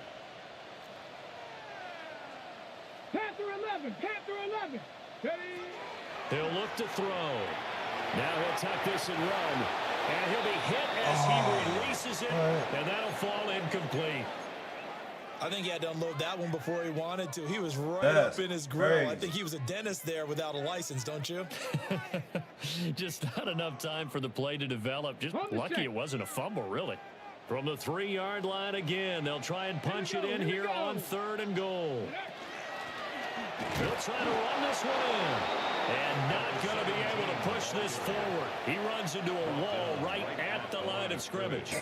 Panther 11. Ready? He'll look to throw. Now he'll tuck this and run. And he'll be hit as he releases it. And that'll fall incomplete. I think he had to unload that one before he wanted to. He was right That's up in his grill. crazy. I think he was a dentist there without a license, don't you? Just not enough time for the play to develop. Just lucky it wasn't a fumble, really. From the 3-yard line again, they'll try and punch it in here on 3rd and goal. They'll try to run this one in. And not going to be able to push this forward. He runs into a wall right at the line of scrimmage.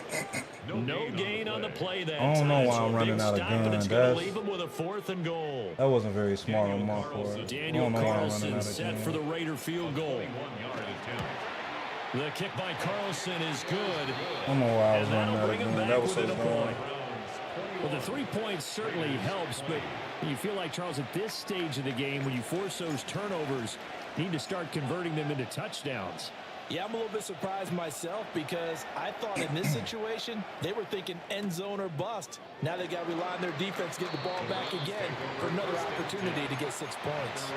No gain on the play that time. I don't know why I'm running out of gun. It's gun. going to leave him with a 4th and goal. That wasn't very smart on my part. Daniel Carlson set for the Raider field goal. The kick by Carlson is good. I don't know why I was running out of gun. That was so dumb. Well, the 3 points certainly helps, but you feel like, Charles, at this stage of the game, when you force those turnovers, you need to start converting them into touchdowns. Yeah, I'm a little bit surprised myself because I thought in this situation, they were thinking end zone or bust. Now they got to rely on their defense to get the ball back again for another opportunity to get 6 points.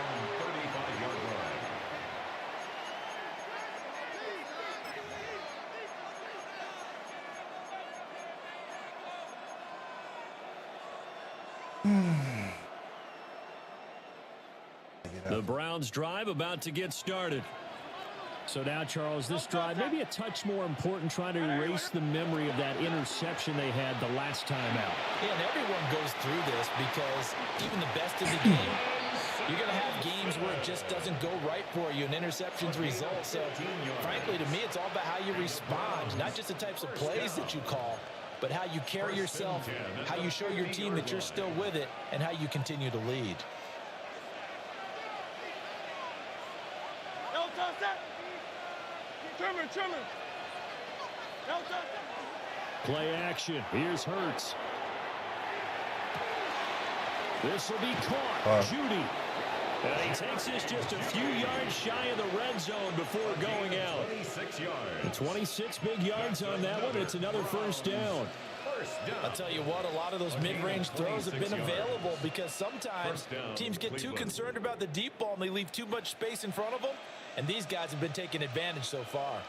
The Browns drive about to get started. So now, Charles, this drive maybe a touch more important, trying to erase the memory of that interception they had the last time out. Yeah, and everyone goes through this because even the best of the game, you're going to have games where it just doesn't go right for you and interceptions result. So, frankly, to me, it's all about how you respond, not just the types of plays that you call, but how you carry yourself, how you show your team that you're still with it, and how you continue to lead. Play action. Here's Hurts. This will be caught. Judy. And he takes this just a few yards shy of the red zone before going out. 26 yards. 26 big yards on that one. It's another first down. I'll tell you what, a lot of those mid-range throws have been available because sometimes teams get too concerned about the deep ball and they leave too much space in front of them, and these guys have been taking advantage so far.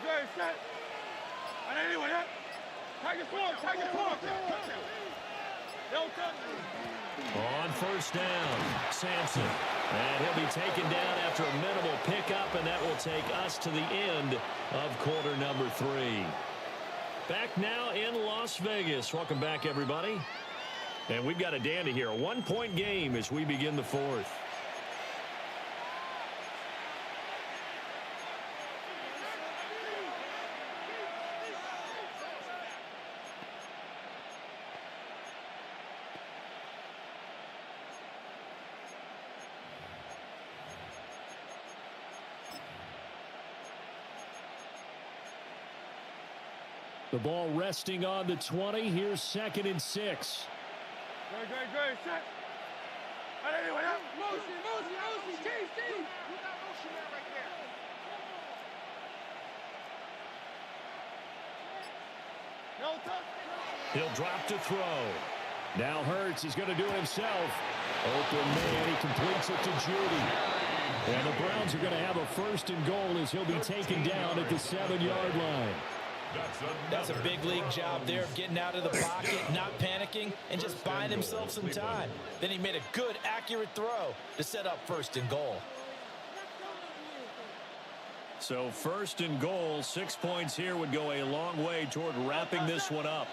Great, set. Anyway, On first down, Sampson. And he'll be taken down after a minimal pickup, and that will take us to the end of quarter number 3. Back now in Las Vegas. Welcome back, everybody. And we've got a dandy here. A 1-point game as we begin the 4th. The ball resting on the 20. Here's 2nd and 6. Great, set. Anyway, motion, Steve. You got motion there right there. No touch. He'll drop to throw. Now Hurts is going to do it himself. Open man, he completes it to Judy. And the Browns are going to have a 1st and goal as he'll be taken down at the 7-yard line. That's a big league job there of getting out of the pocket, not panicking, and just buying himself some time. Then he made a good, accurate throw to set up 1st and goal. So first and goal, 6 points here would go a long way toward wrapping this one up.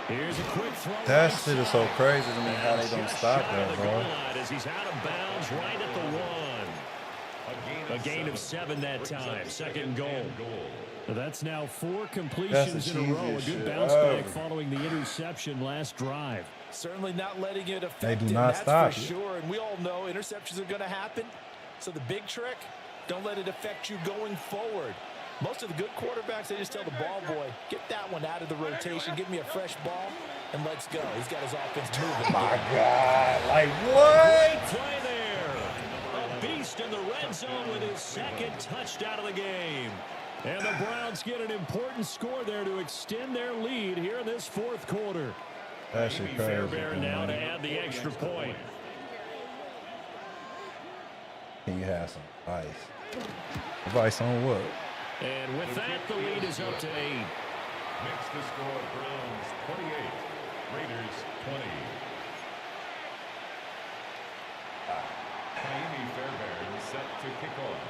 Here's a quick throw. That shit is so crazy to me how they don't stop that, bro. As he's out of bounds right at the 1. A gain of 7 that time. Second goal. That's now 4 completions in a row. A good bounce back following the interception last drive. Certainly not letting it affect They do him, not that's stop for you. sure. And we all know interceptions are going to happen. So the big trick, don't let it affect you going forward. Most of the good quarterbacks, they just tell the ball boy, get that one out of the rotation, give me a fresh ball, and let's go. He's got his offense moving. My God, like what? Great play there. A beast in the red zone with his second touchdown of the game. And the Browns get an important score there to extend their lead here in this fourth quarter. That shit crazy. Fairbairn now to add the extra point. Can you have some advice? Advice on what? And with that, the lead is up to 8. Makes the score Browns 28, Raiders 20. Miami Fairbairn set to kick off.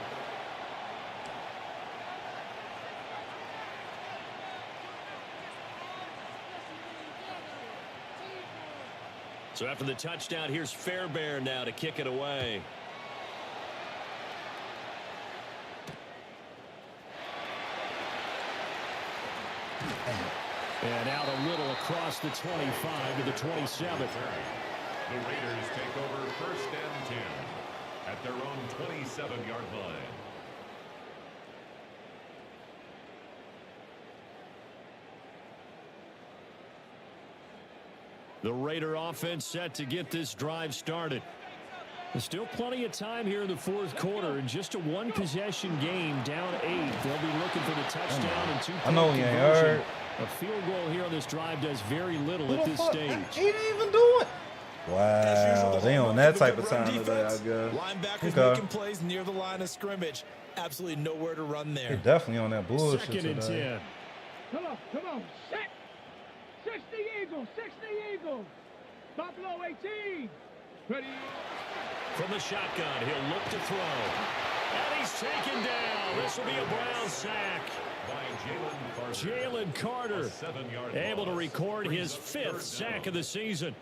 So after the touchdown, here's Fairbairn now to kick it away. And out a little across the 25 to the 27. The Raiders take over first and 10 at their own 27-yard line. The Raider offense set to get this drive started. There's still plenty of time here in the fourth quarter. In just a one-possession game, down 8. They'll be looking for the touchdown and 2-point I know he ain't conversion. hurt. A field goal here on this drive does very little at this stage. He didn't even do it. Wow, they on that type of time today, I guess. Linebackers making plays near the line of scrimmage. Absolutely nowhere to run They there. definitely on that bullshit Second and today. 10. Come on, set. 60 Eagles, 60 Eagles. Buffalo 18. Ready. From the shotgun, he'll look to throw. And he's taken down. This will be a Brown sack. By Jalen Carter, 7-yard able to loss. record his Brings up 5th third sack down. of the season.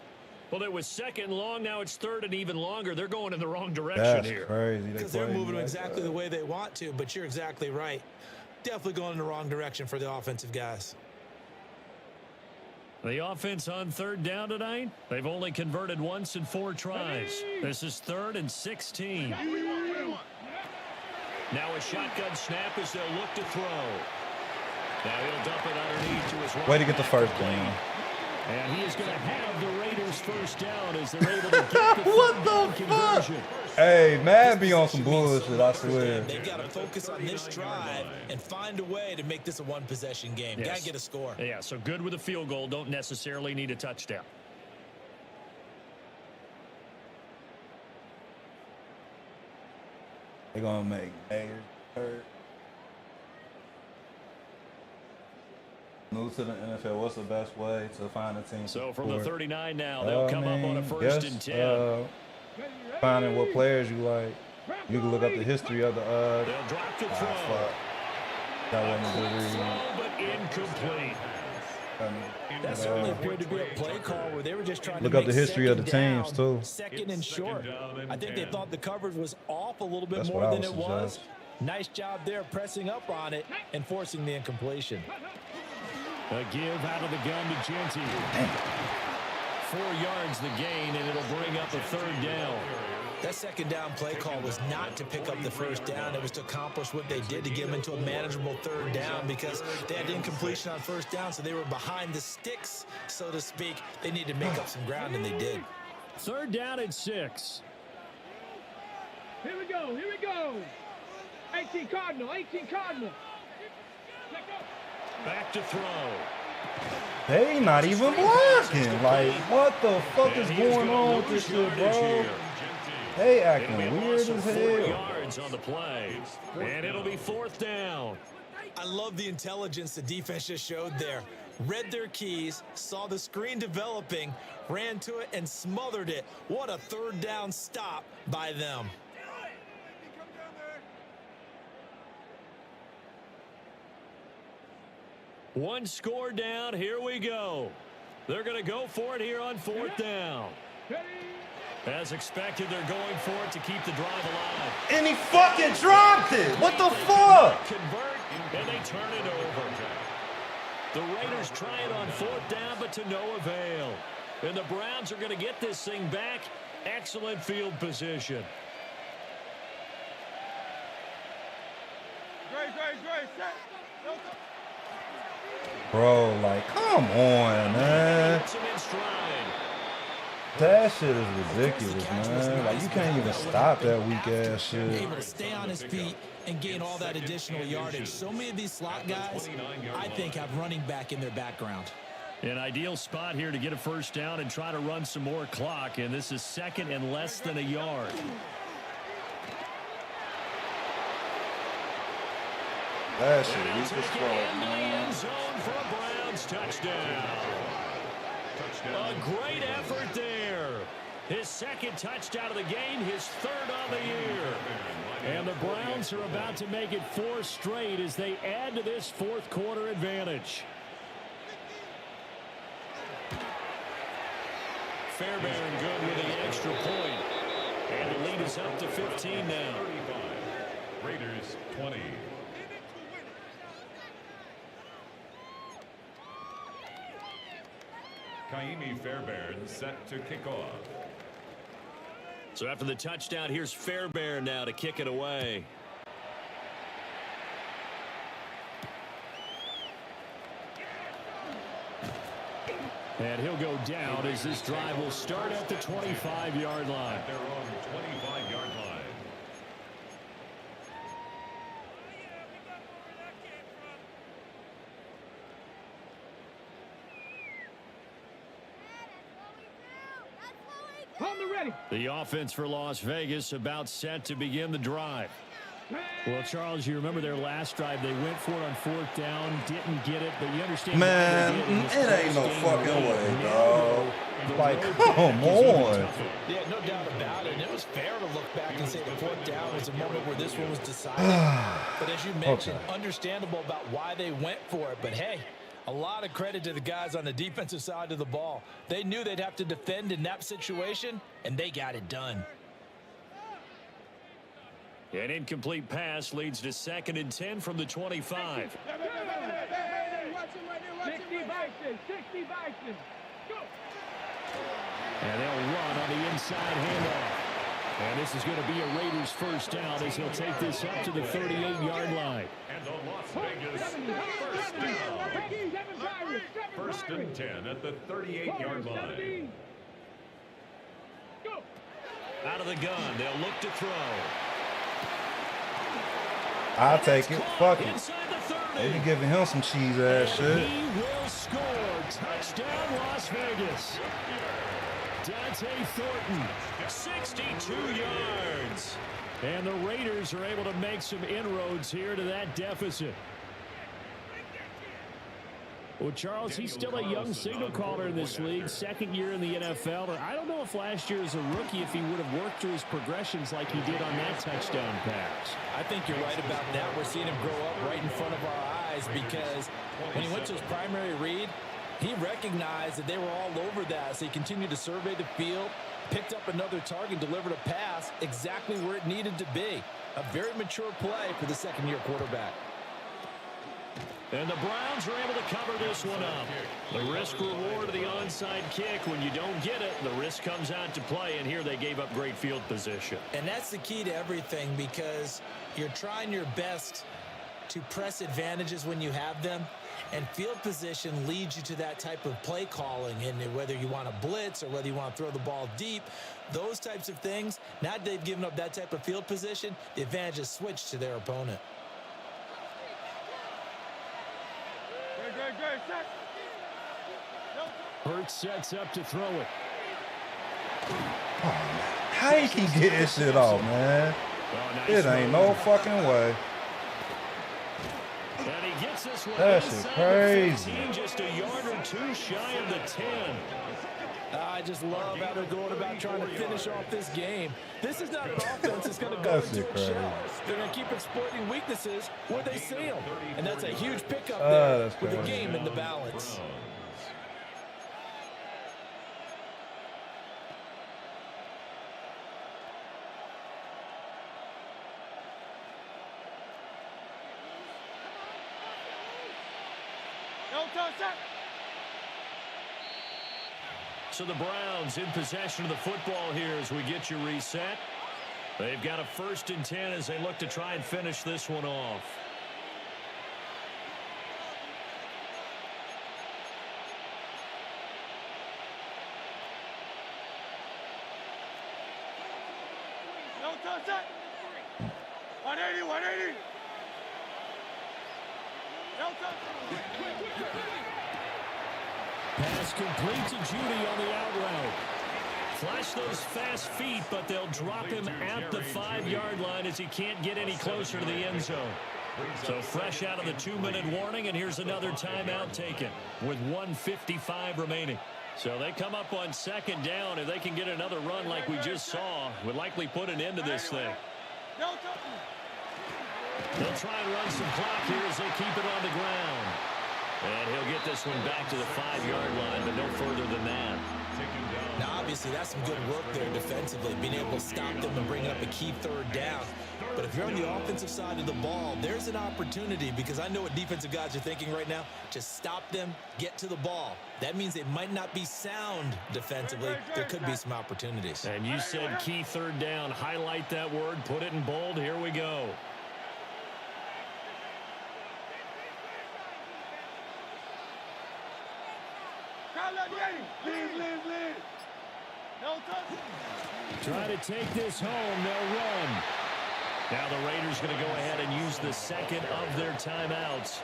Well, it was second and long. Now it's third and even longer. They're going in the wrong direction That's here. crazy. Because they're play moving like exactly that. the way they want to, but you're exactly right. Definitely going in the wrong direction for the offensive guys. The offense on third down tonight, they've only converted once in 4 tries. This is 3rd and 16. Now a shotgun snap as they'll look to throw. Now he'll dump it underneath to his right. Way to get the first back. down. And he is going to have the Raiders first down as they're able to get the What third the down fuck? conversion. Hey, man, be on some bullshit, I swear. They've got to focus on this drive and find a way to make this a one-possession game. Yes. Got to get a score. Yeah, so good with a field goal. Don't necessarily need a touchdown. They're going to make Ayers hurt. New to the NFL, what's the best way to find a team? So from the support? 39 now, they'll come up on a first and 10. Finding what players you like. You can look up the history of the They'll drop to throw. fuck. That wasn't a good read. Throw, but incomplete. That certainly appeared to be a play call where they were just trying to Look up make the history of the second teams, down, too. Second and short. down and I think they 10. thought the coverage was off a little bit That's more what I than it would was. suggest. Nice job there pressing up on it and forcing the incompletion. A give out of the gun to Genty. 4 yards the gain, and it'll bring up a third down. That second down play call was not to pick up the first down. It was to accomplish what they did to get them into a manageable third down because they had incompletion on first down, so they were behind the sticks, so to speak. They needed to make up some ground, and they did. Third down at 6. Here we go, here we go. 18 Cardinal, 18 Cardinal. Let go. Back to throw. They not even blocking. Like, what the fuck is And he is going gonna on with lose this shit, yardage bro? here. They It'll be acting a weird loss of as 4 hell. yards on the play. And it'll be 4th down. I love the intelligence the defense just showed there. Read their keys, saw the screen developing, ran to it, and smothered it. What a third down stop by them. One score down. Here we go. They're going to go for it here on 4th down. As expected, they're going for it to keep the drive alive. And he fucking dropped it. What the fuck? Convert, and they turn it over. The Raiders try it on 4th down, but to no avail. And the Browns are going to get this thing back. Excellent field position. Bro, like, come on, man. That shit is ridiculous, man. Like, you can't even stop that weak-ass shit. Able to stay on his feet and gain all that additional yardage. So many of these slot guys, I think, have running back in their background. An ideal spot here to get a first down and try to run some more clock, and this is 2nd and less than a yard. That shit weak as fuck, man. End zone for a Browns touchdown. A great effort there. His 2nd touchdown of the game, his 3rd on the year. And the Browns are about to make it 4 straight as they add to this 4th quarter advantage. Fairbairn good with the extra point. And the lead is up to 15 now. 35. Raiders 20. Kaimi Fairbairn set to kick off. So after the touchdown, here's Fairbairn now to kick it away. And he'll go down as this drive will start at the 25-yard line. At their own 25-yard line. The offense for Las Vegas about set to begin the drive. Well, Charles, you remember their last drive. They went for it on 4th down, didn't get it, but you understand. Man, it ain't no fucking way, dog. Like, come on. Yeah, no doubt about it. And it was fair to look back and say the 4th down was a moment where this one was decided. But as you mentioned, understandable about why they went for it. But, hey, a lot of credit to the guys on the defensive side of the ball. They knew they'd have to defend in that situation, and they got it done. An incomplete pass leads to 2nd and 10 from the 25. 60 Bison. Go. And they'll run on the inside handoff. And this is going to be a Raiders first down as he'll take this up to the 38-yard line. And the Las Vegas first down. 1st and 10 at the 38-yard line. Out of the gun, they'll look to throw. I'll take it. Fuck it. Inside the 30. They be giving him some cheese ass shit. He will score. Touchdown, Las Vegas. Dante Thornton, 62 yards. And the Raiders are able to make some inroads here to that deficit. Well, Charles, he's still a young signal caller in this league, 2nd year in the NFL. But I don't know if last year as a rookie, if he would have worked through his progressions like he did on that touchdown pass. I think you're right about that. We're seeing him grow up right in front of our eyes because when he went to his primary read, he recognized that they were all over that. So he continued to survey the field, picked up another target, delivered a pass exactly where it needed to be. A very mature play for the 2nd-year quarterback. And the Browns are able to cover this one up. The risk reward of the onside kick. When you don't get it, the risk comes out to play, and here they gave up great field position. And that's the key to everything because you're trying your best to press advantages when you have them, and field position leads you to that type of play calling. And whether you want to blitz or whether you want to throw the ball deep, those types of things, now that they've given up that type of field position, the advantage is switched to their opponent. Hurts sets up to throw it. How you keep getting this shit off, man? Oh, nice It ain't no fucking way. And he Takes this one That shit inside crazy. the 15, just a yard or two shy of the 10. I just love how they're going about trying to finish off this game. This is not an offense that's going to go into a shell. They're going to keep exploiting weaknesses where they see them. And that's a huge pickup there with the game in the balance. So the Browns in possession of the football here as we get you reset. They've got a 1st and 10 as they look to try and finish this one off. No touch it. 180, 180. No touch. Pass complete to Judy on the out route. Flash those fast feet, but they'll drop him at the 5-yard line as he can't get any closer to the end zone. So fresh out of the 2-minute warning, and here's another timeout taken with 1:55 remaining. So they come up on 2nd down. If they can get another run like we just saw, would likely put an end to this thing. They'll try and run some clock here as they keep it on the ground. And he'll get this one back to the 5-yard line, but no further than that. Now, obviously, that's some good work there defensively, being able to stop them and bring up a key 3rd down. But if you're on the offensive side of the ball, there's an opportunity, because I know what defensive guys are thinking right now. Just stop them, get to the ball. That means they might not be sound defensively. There could be some opportunities. And you said key 3rd down. Highlight that word. Put it in bold. Here we go. Leave. No touch. Try to take this home. They'll run. Now the Raiders going to go ahead and use the 2nd of their timeouts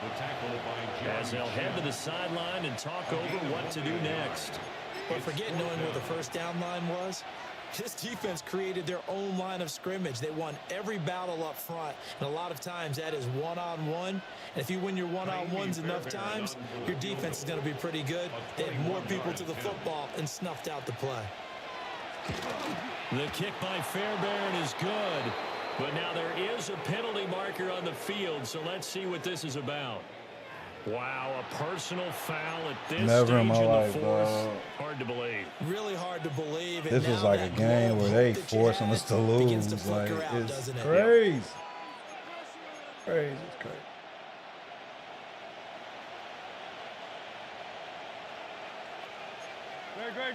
as they'll head to the sideline and talk over what to do next. But forget knowing where the 1st down line was. This defense created their own line of scrimmage. They won every battle up front, and a lot of times that is one-on-one. And if you win your one-on-ones enough times, your defense is going to be pretty good. They had more people to the football and snuffed out the play. The kick by Fairbairn is good, but now there is a penalty marker on the field, so let's see what this is about. Wow, a personal foul at this Never in stage my in life, the 4th. dog. Hard to believe. Really hard to believe. This was like a game where they forcing us to lose. Like, it's crazy. Crazy, it's crazy.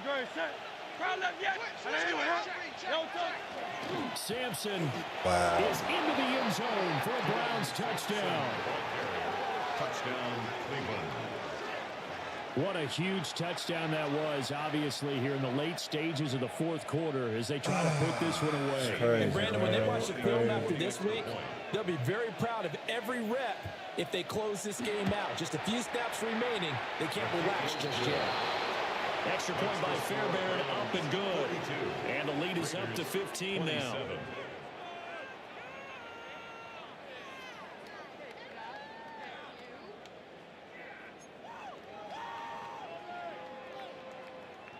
Great. Set. Crowd left yet. No touch. Sampson Wow. is into the end zone for a Browns touchdown. Touchdown, Cleveland. What a huge touchdown that was, obviously, here in the late stages of the 4th quarter as they try to put this one away. Crazy, And Brandon, when they bro. watch the film after this week, they'll be very proud of every rep if they close this game out. Just a few snaps remaining. They can't relax just yet. Extra point by Fairbairn, up and good. And the lead is up to 15 now.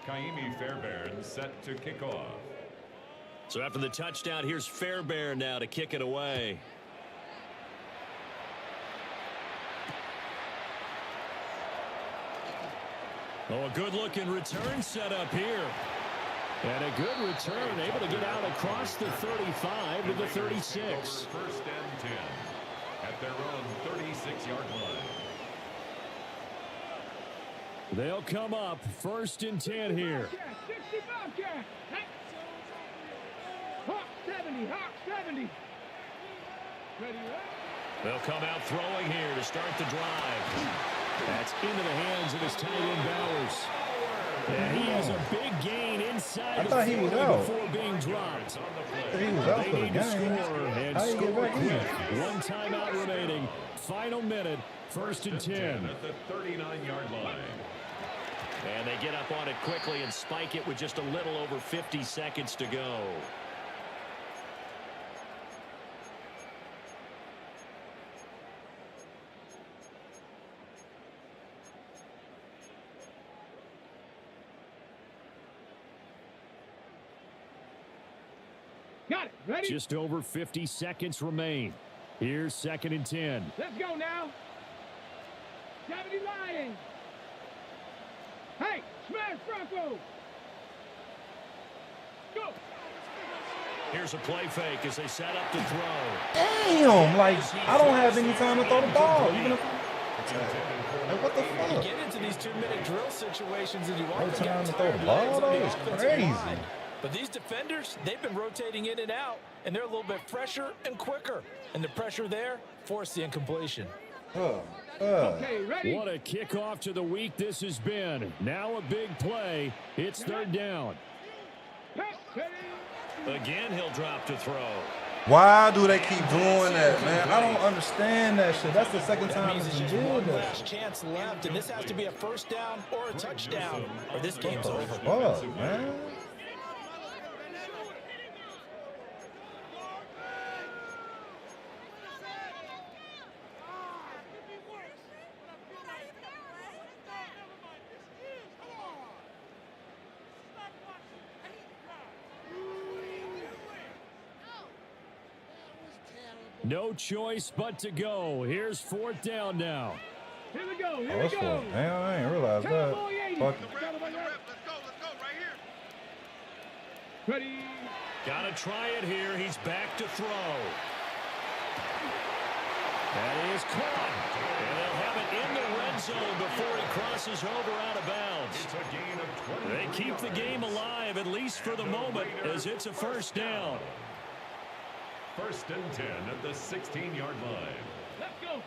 Kaimi Fairbairn set to kick off. So after the touchdown, here's Fairbairn now to kick it away. Oh, a good-looking return set up here. And a good return, able to get out across the 35 to the 36. 1st and 10 at their own 36-yard line. They'll come up 1st and 10 here. 65 cat. Hawk 70. Ready, right? They'll come out throwing here to start the drive. That's into the hands of his tight end Bowers. And he has a big gain inside the 40 before being dropped. He was out They for the need to game. score and How you get score back in? quick. One timeout remaining. Final minute. 1st and 10. At the 39-yard line. And they get up on it quickly and spike it with just a little over 50 seconds to go. Got it. Ready? Just over 50 seconds remain. Here's 2nd and 10. Let's go now. 70 Lions. Hey, smash Bronco. Go. Here's a play fake as they set up to throw. Damn, like, I don't have any time to throw the ball. Even if, like, what the You fuck? get into these 2-minute drill situations and you No want to time get to throw the ball, though? It's crazy. But these defenders, they've been rotating in and out, and they're a little bit fresher and quicker. And the pressure there forced the incompletion. Okay, ready? What a kickoff to the week this has been. Now a big play. It's 3rd down. Again, he'll drop to throw. Why do they keep doing that, man? I don't understand that shit. That's the second That time means it's it's been just doing one that. last chance left, and this has to be a 1st down or a touchdown, or this game's over. Fuck, man. No choice but to go. Here's 4th down now. Here we go. Here Oh, we that's go. fuck. Damn, I ain't realized that. Cowboy 80. Fuck. Ready? Got to try it here. He's back to throw. That is caught. And they'll have it in the red zone before he crosses over out of bounds. It's a gain of 20. They keep the game alive, at least for the moment, as it's a 1st down. 1st and 10 at the 16-yard line. Let's go.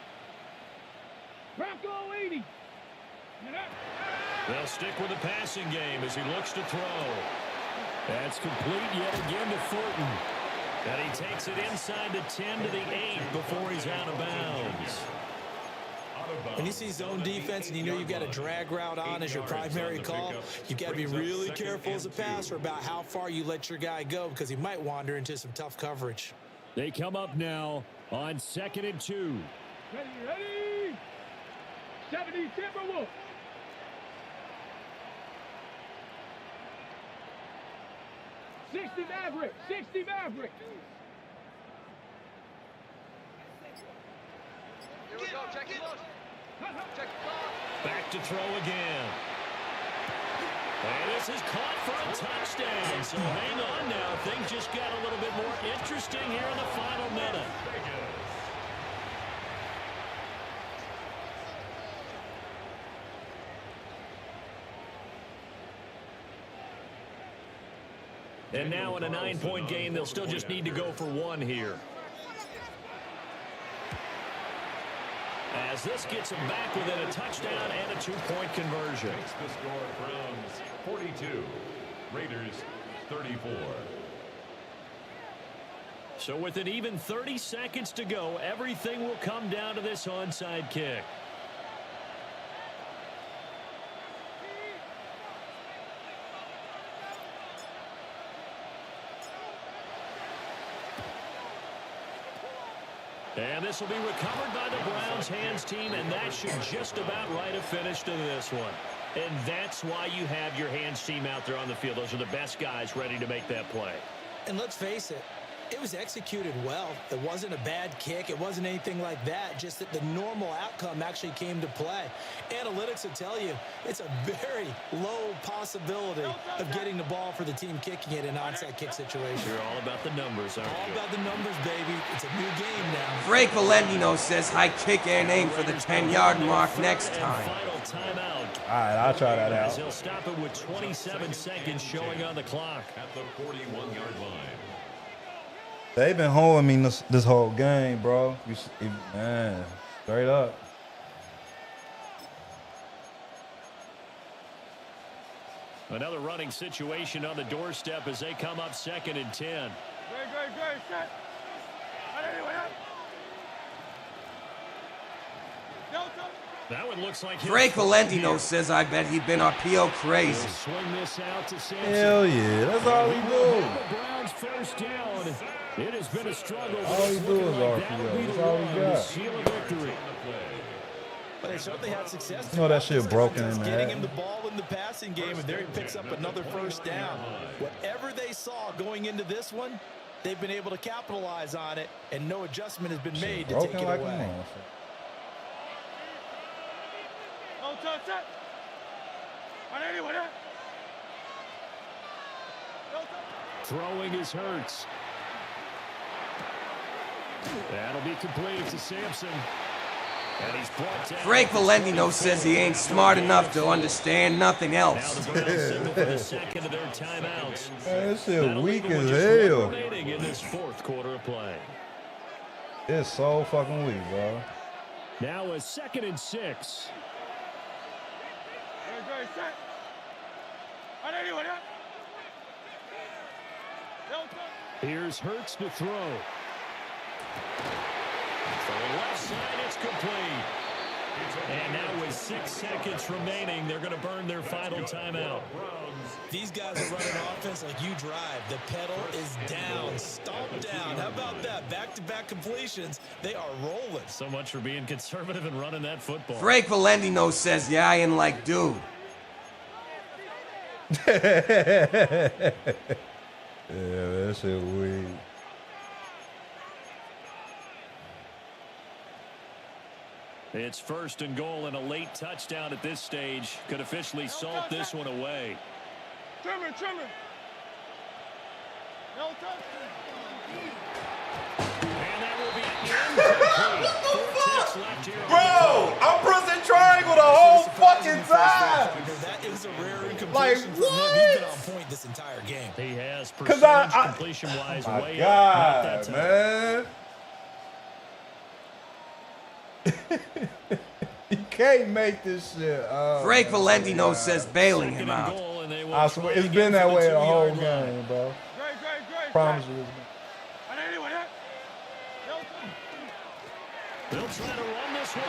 Bronco 80. They'll stick with the passing game as he looks to throw. That's complete yet again to Thornton. And he takes it inside the 10 to the 8 before he's out of bounds. When you see zone defense and you know you've got a drag route on as your primary call, you've got to be really careful as a passer about how far you let your guy go because he might wander into some tough coverage. They come up now on 2nd and 2. Ready, ready. 70 Timberwolves. Maverick. 60 Maverick. Here we go. Check it. Check Back to throw again. And this is caught for a touchdown. So hang on now. Things just got a little bit more interesting here in the final minute. And now in a 9-point game, they'll still just need to go for 1 here. As this gets them back within a touchdown and a 2-point conversion. Takes the score Browns 42, Raiders 34. So with an even 30 seconds to go, everything will come down to this onside kick. And this will be recovered by the Browns hands team, and that should just about write a finish to this one. And that's why you have your hands team out there on the field. Those are the best guys ready to make that play. And let's face it, it was executed well. It wasn't a bad kick. It wasn't anything like that. Just that the normal outcome actually came to play. Analytics will tell you it's a very low possibility of getting the ball for the team kicking it in an onside kick situation. You're all about the numbers, aren't All you? about the numbers, baby. It's a new game now. Frank Valentino says high kick and aim for the 10-yard mark next And time. final timeout. All right, I'll try that As out. he'll stop it with 27 seconds showing on the clock. At the 41-yard line. They've been holding me this whole game, bro. Man, straight up. Another running situation on the doorstep as they come up 2nd and 10. Great. Set. That one looks like his Frank first Valentino here. says I bet he'd been RPO crazy. He'll swing this out to Sampson. Hell yeah, that's all he do. The Browns first down. It has been a struggle. but All he it's do looking is like RPO. that'll be That's the all he run to got. seal a victory. But they certainly had success. You know that shit broken in Just the getting head. him the ball in the passing game, and there he picks up another first down. Whatever they saw going into this one, they've been able to capitalize on it, and no adjustment has been made to Broken take it like a away. motherfucker. Throwing is Hurts. That'll be complete to Sampson. And he's brought down. Frank Valentino says he ain't smart enough to understand nothing Now else. the Browns signal for the second of their timeouts. Man, this shit That'll weak leave them as with just one hell. remaining in this fourth quarter of play. It's so fucking weak, bro. Now a 2nd and 6. Here's Hurts to throw. For the left side, it's complete. And now with 6 seconds remaining, they're going to burn their final timeout. These guys are running offense like you drive. The pedal is down, stomp down. How about that? Back-to-back completions. They are rolling. So much for being conservative and running that football. Frank Valentino says, yeah, I ain't like dude. Yeah, that shit weak. It's 1st and goal and a late touchdown at this stage. Could officially salt this one away. Trimmer. No touch. And that will be incomplete. 4 ticks left here. Bro, I'm pressing triangle the whole fucking time. That is a rare incompletion Like, from him. He's been on point this entire game. He has Cause percentage completion-wise oh my way up. Not that God, time. man. You can't make this shit. Oh, Frank my Valentino God. says bailing 2nd him and out. goal, and they will I try swear, it's again been for that the way the whole 2-yard line. game, bro. Great. Promise you. They'll try to run this one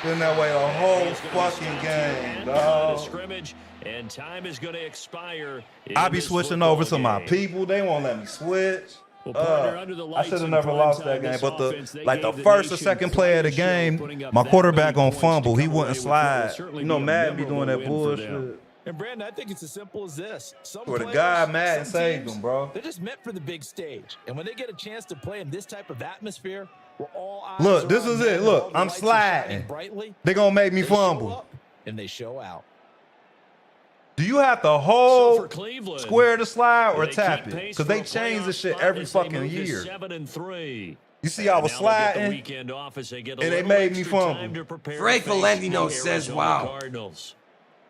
in. Been that way the whole He's gonna be fucking stopped game, at the line of dog. scrimmage, and time is going to expire. I in be this switching football over to my game. people. They won't let me switch. Well, partner, under the I lights should have in never prime lost time, that game. this But offense, the they like the gave first or nation second play of the quite a show, game, putting up my that quarterback many on points to fumble. He come away wouldn't with what will slide. certainly You know, be a Madden be memorable doing that win for them. bullshit. And Brandon, I think it's as simple as this. Some Swear to players, God, Madden some saved teams, them, bro. They're just meant for the big stage. And when they get a chance to play in this type of atmosphere, where all eyes Look, are this on is them it. and Look, all the I'm lights are shining sliding. brightly, They gonna make me they show fumble. up and they show out. Do you have to So hold for Cleveland, square to slide or they tap keep it? pace Because for they a change playoff this shit spot every as they fucking move to year. 7-3. You see, I was And now they'll get the sliding. weekend off as they get a and they little made me extra time fumble. to prepare Frank to face Valentino the says, Arizona wow. Cardinals.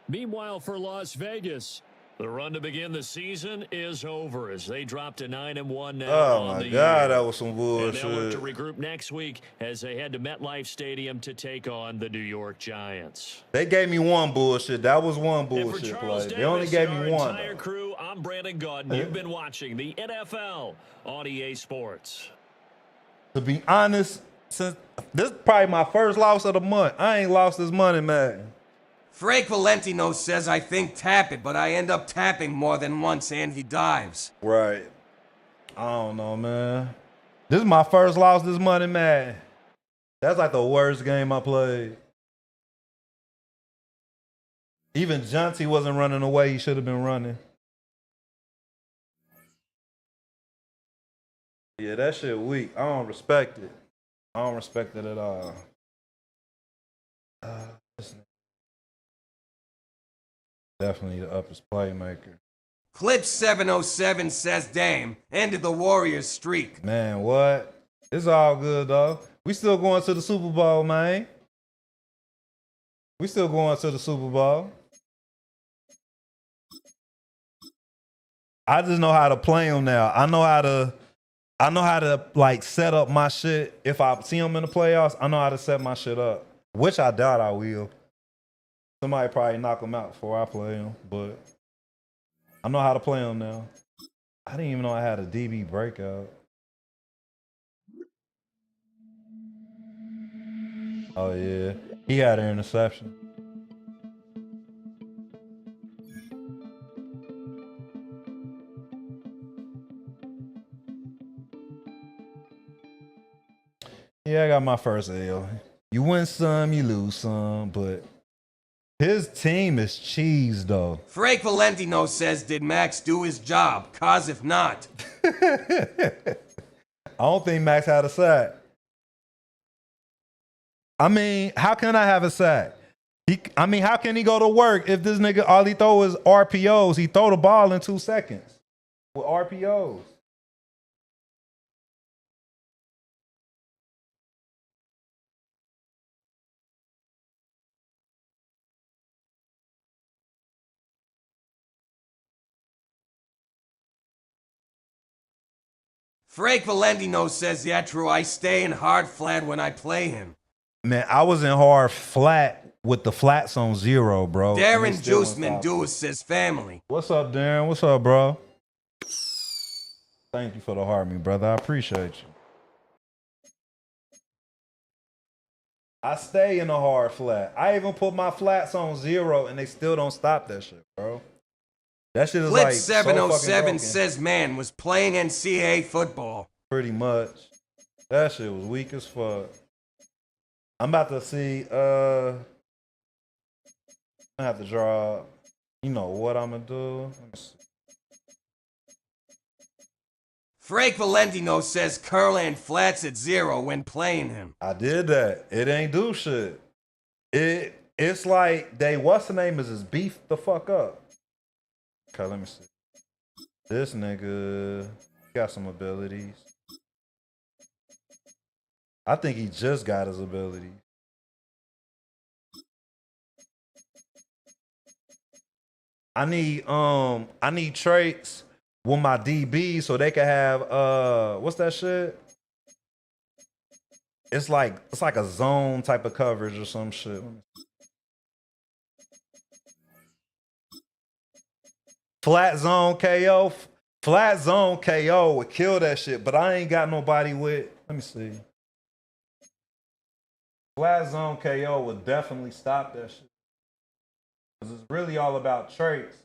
Meanwhile, for Las Vegas, the run to begin the season is over as they drop to 9-1 now Oh on my the God, year. that was some And they'll look bullshit. to regroup next week as they head to MetLife Stadium to take on the New York Giants. They gave me one bullshit. That was one And for bullshit Charles play. They only Davis gave and me our one. entire though. crew, I'm Brandon Gaudin. You've been watching the NFL on EA Sports. To be honest, since this is probably my first loss of the month. I ain't lost this money, man. Frank Valentino says I think tap it, but I end up tapping more than once and he dives. Right. I don't know, man. This is my first loss this money, man. That's like the worst game I played. Even Jonty wasn't running the way he should have been running. Yeah, that shit weak. I don't respect it. I don't respect it at all. This nigga. Definitely the uppest playmaker. Clip 707 says Dame ended the Warriors streak. Man, what? It's all good, though. We still going to the Super Bowl, man. We still going to the Super Bowl. I just know how to play them now. I know how to like set up my shit. If I see them in the playoffs, I know how to set my shit up, which I doubt I will. Somebody probably knock them out before I play them, but I know how to play them now. I didn't even know I had a DB breakout. Oh, yeah. He had an interception. Yeah, I got my first L. You win some, you lose some, but His team is cheese, though. Frank Valentino says, did Max do his job? Cause if not. I don't think Max had a sack. I mean, how can I have a sack? How can he go to work if this nigga all he throw is RPOs? He throw the ball in 2 seconds with RPOs. Frank Valentino says, yeah, true, I stay in hard flat when I play him. Man, I was in hard flat with the flats on 0, bro. Darren Juiceman Dewis says, family. What's up, Darren? What's up, bro? Thank you for the heart, me brother. I appreciate you. I stay in a hard flat. I even put my flats on 0, and they still don't stop that shit, bro. That shit is Flip like 707 says, man, was playing NCAA football. Pretty much. That shit was weak as fuck. I'm about to see, I have to draw, you know what I'm gonna do? Let me see. Frank Valentino says Curland flats at 0 when playing him. I did that. It ain't do shit. It's like what's the name is beef the fuck up. Okay, let me see. This nigga got some abilities. I think he just got his abilities. I need traits with my DB so they can have what's that shit? It's like a zone type of coverage or some shit. Flat zone KO. Flat zone KO would kill that shit, but I ain't got nobody with. Let me see. Flat zone KO would definitely stop that shit. Because it's really all about traits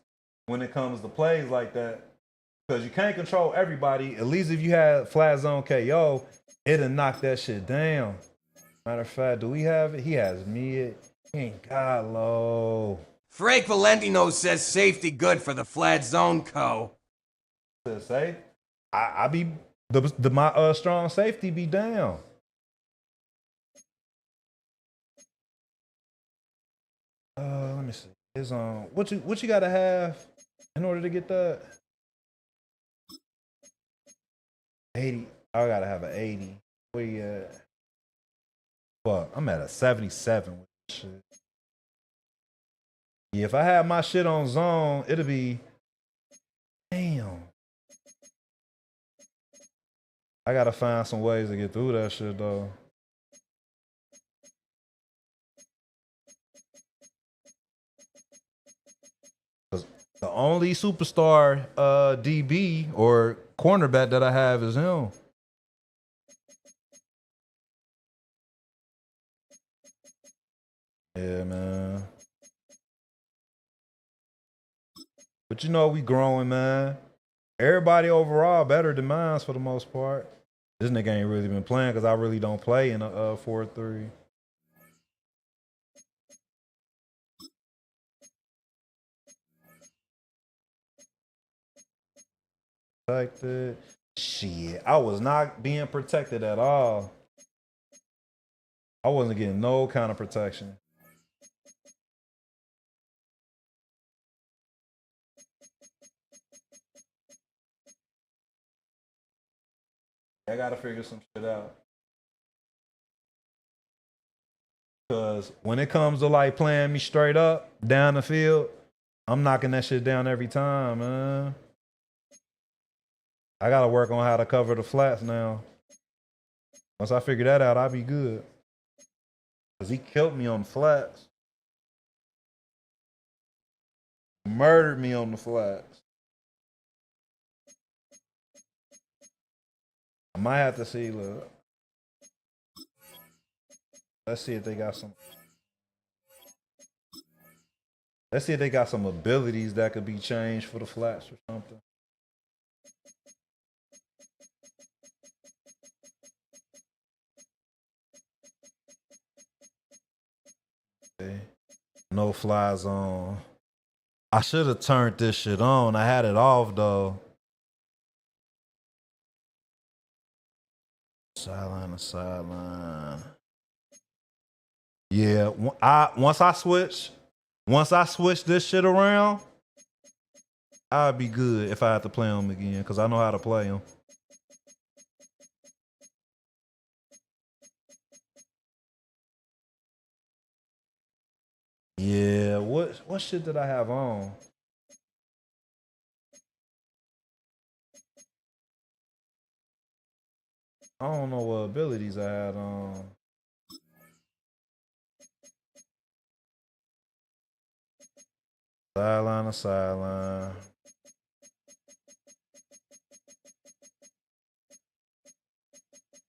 when it comes to plays like that. Because you can't control everybody. At least if you had flat zone KO, it'll knock that shit down. Matter of fact, do we have it? He has mid. He ain't got low. Frank Valentino says safety good for the flat zone co. Say, I be my strong safety be down. Let me see. It's what you gotta have in order to get that? 80. I gotta have an 80. Where you at? Fuck, I'm at a 77 with this shit. Yeah, if I had my shit on zone, it'll be damn. I gotta find some ways to get through that shit though. The only superstar DB or cornerback that I have is him. Yeah, man. But you know we growing, man. Everybody overall better than mine for the most part. This nigga ain't really been playing because I really don't play in a 4-3. Protected. Shit, I was not being protected at all. I wasn't getting no kind of protection. I gotta figure some shit out. Cause when it comes to like playing me straight up down the field, I'm knocking that shit down every time, man. I gotta work on how to cover the flats now. Once I figure that out, I'll be good. Cause he killed me on the flats. Murdered me on the flats. I might have to see, look. Let's see if they got some. Let's see if they got some abilities that could be changed for the flats or something. Okay. no fly zone. I should have turned this shit on. I had it off though. Sideline to sideline. Yeah, once I switch this shit around, I'd be good if I had to play them again because I know how to play them. Yeah, what shit did I have on? I don't know what abilities I had on. Sideline to sideline.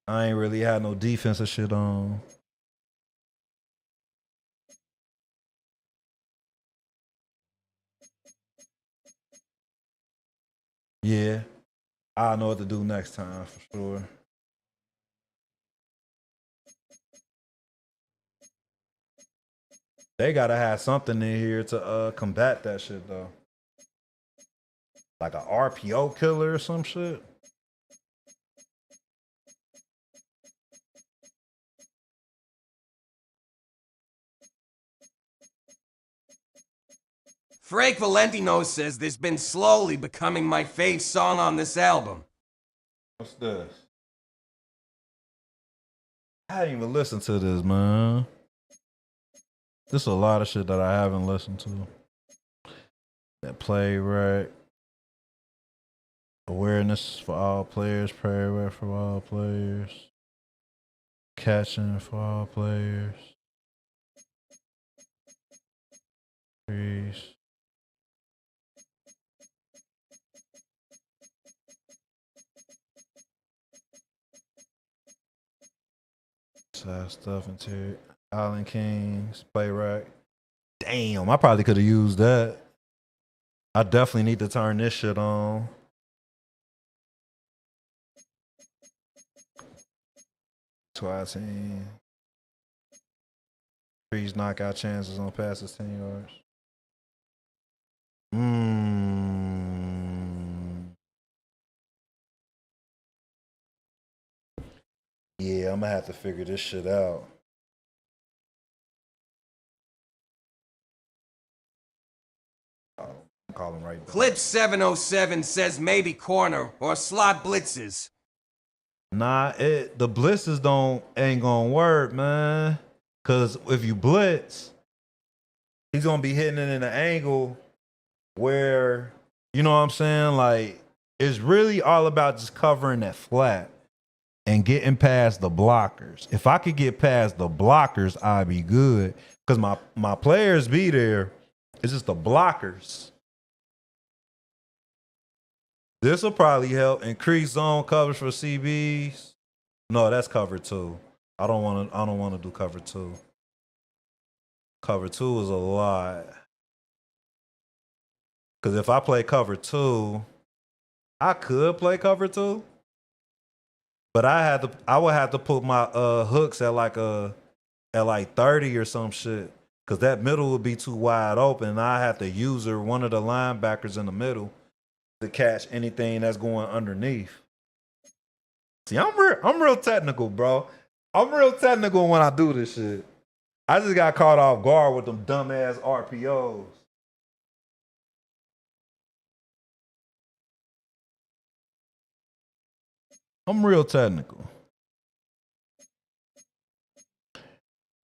I ain't really had no defensive shit on. Yeah, I know what to do next time for sure. They gotta have something in here to combat that shit though. Like a RPO killer or some shit. Frank Valentino says this been slowly becoming my fave song on this album. What's this? I didn't even listen to this, man. There's a lot of shit that I haven't listened to. That playwright. Awareness for all players. Playwright for all players. Catching for all players. Trees. Side stuff into Island Kings. Playwright. Damn, I probably could have used that. I definitely need to turn this shit on. Twice team. Trees knockout chances on passes 10 yards. Yeah, I'm gonna have to figure this shit out. I'm calling right back. Clip 707 says maybe corner or slot blitzes. Nah, the blitzes ain't gonna work, man. Cause if you blitz, he's gonna be hitting it in an angle where, you know what I'm saying? Like, it's really all about just covering that flat and getting past the blockers. If I could get past the blockers, I'd be good. Cause my players be there. It's just the blockers. This will probably help increase zone coverage for CBs. No, that's cover 2. I don't want to do cover 2. Cover 2 is a lot. Cause if I play cover 2, I could play cover 2. But I would have to put my hooks at like 30 or some shit. Cause that middle would be too wide open. I have to use one of the linebackers in the middle to catch anything that's going underneath. See, I'm real technical, bro. I'm real technical when I do this shit. I just got caught off guard with them dumbass RPOs. I'm real technical.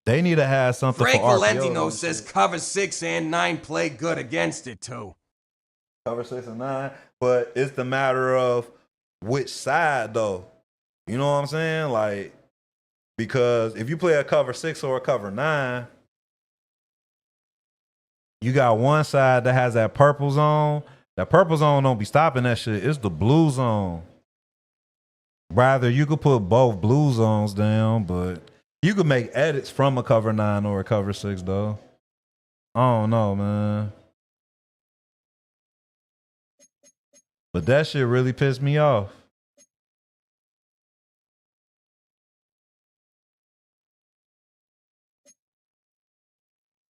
They need to have something Frank for RPOs. Valentino says cover 6 and 9 play good against it too. Cover 6 and 9, but it's the matter of which side though. You know what I'm saying? Like, because if you play a cover 6 or a cover 9, you got one side that has that purple zone. That purple zone don't be stopping that shit. It's the blue zone. Rather, you could put both blue zones down, but you could make edits from a cover 9 or a cover 6 though. I don't know, man. But that shit really pissed me off.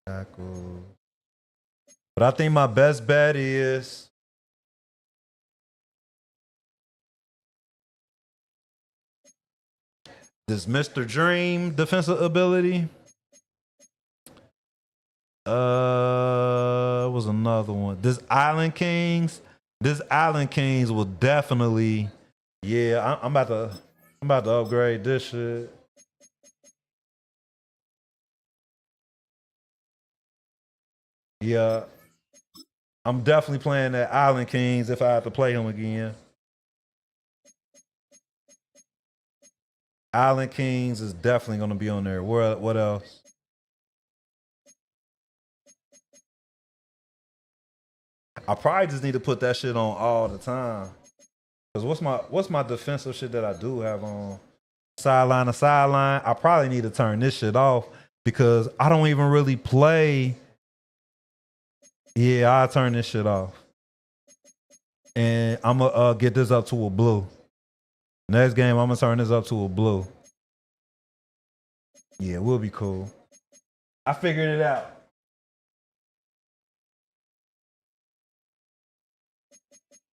Tackle. But I think my best bet is this Mr. Dream defensive ability. Was another one. This Island Kings. This Island Kings will definitely. Yeah, I'm about to upgrade this shit. Yeah, I'm definitely playing that Island Kings if I have to play him again. Island Kings is definitely going to be on there. What else? I probably just need to put that shit on all the time. Cause what's my defensive shit that I do have on? Sideline to sideline. I probably need to turn this shit off because I don't even really play. Yeah, I'll turn this shit off. And I'm gonna get this up to a blue. Next game, I'm gonna turn this up to a blue. Yeah, we'll be cool. I figured it out.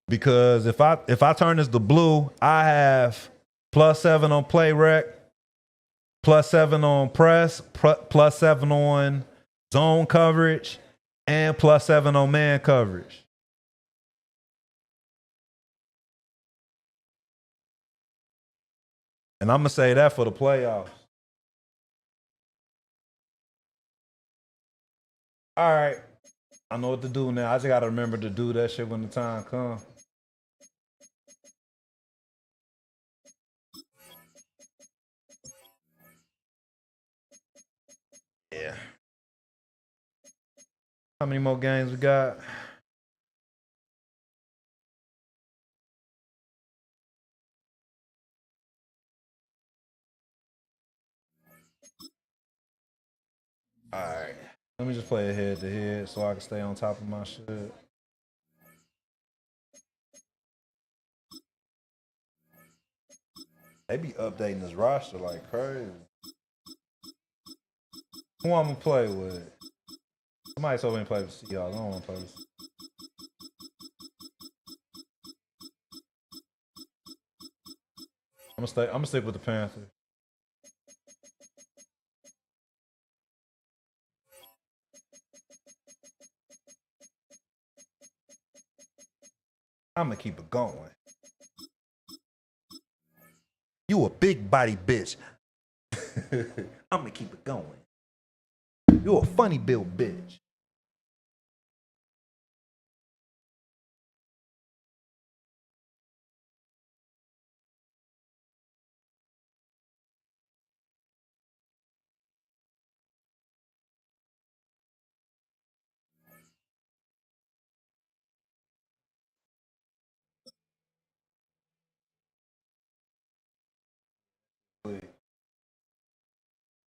Because if I turn this to blue, I have +7 on play rec, +7 on press, +7 on zone coverage, and +7 on man coverage. And I'm gonna say that for the playoffs. All right. I know what to do now. I just gotta remember to do that shit when the time comes. Yeah. How many more games we got? All right. Let me just play it head to head so I can stay on top of my shit. They be updating this roster like crazy. Who I'm gonna play with? Somebody told me to play with Seahawks. I don't want to play with. I'm gonna stick with the Panthers. I'm gonna keep it going. You a big body bitch. I'm gonna keep it going. You a funny build bitch.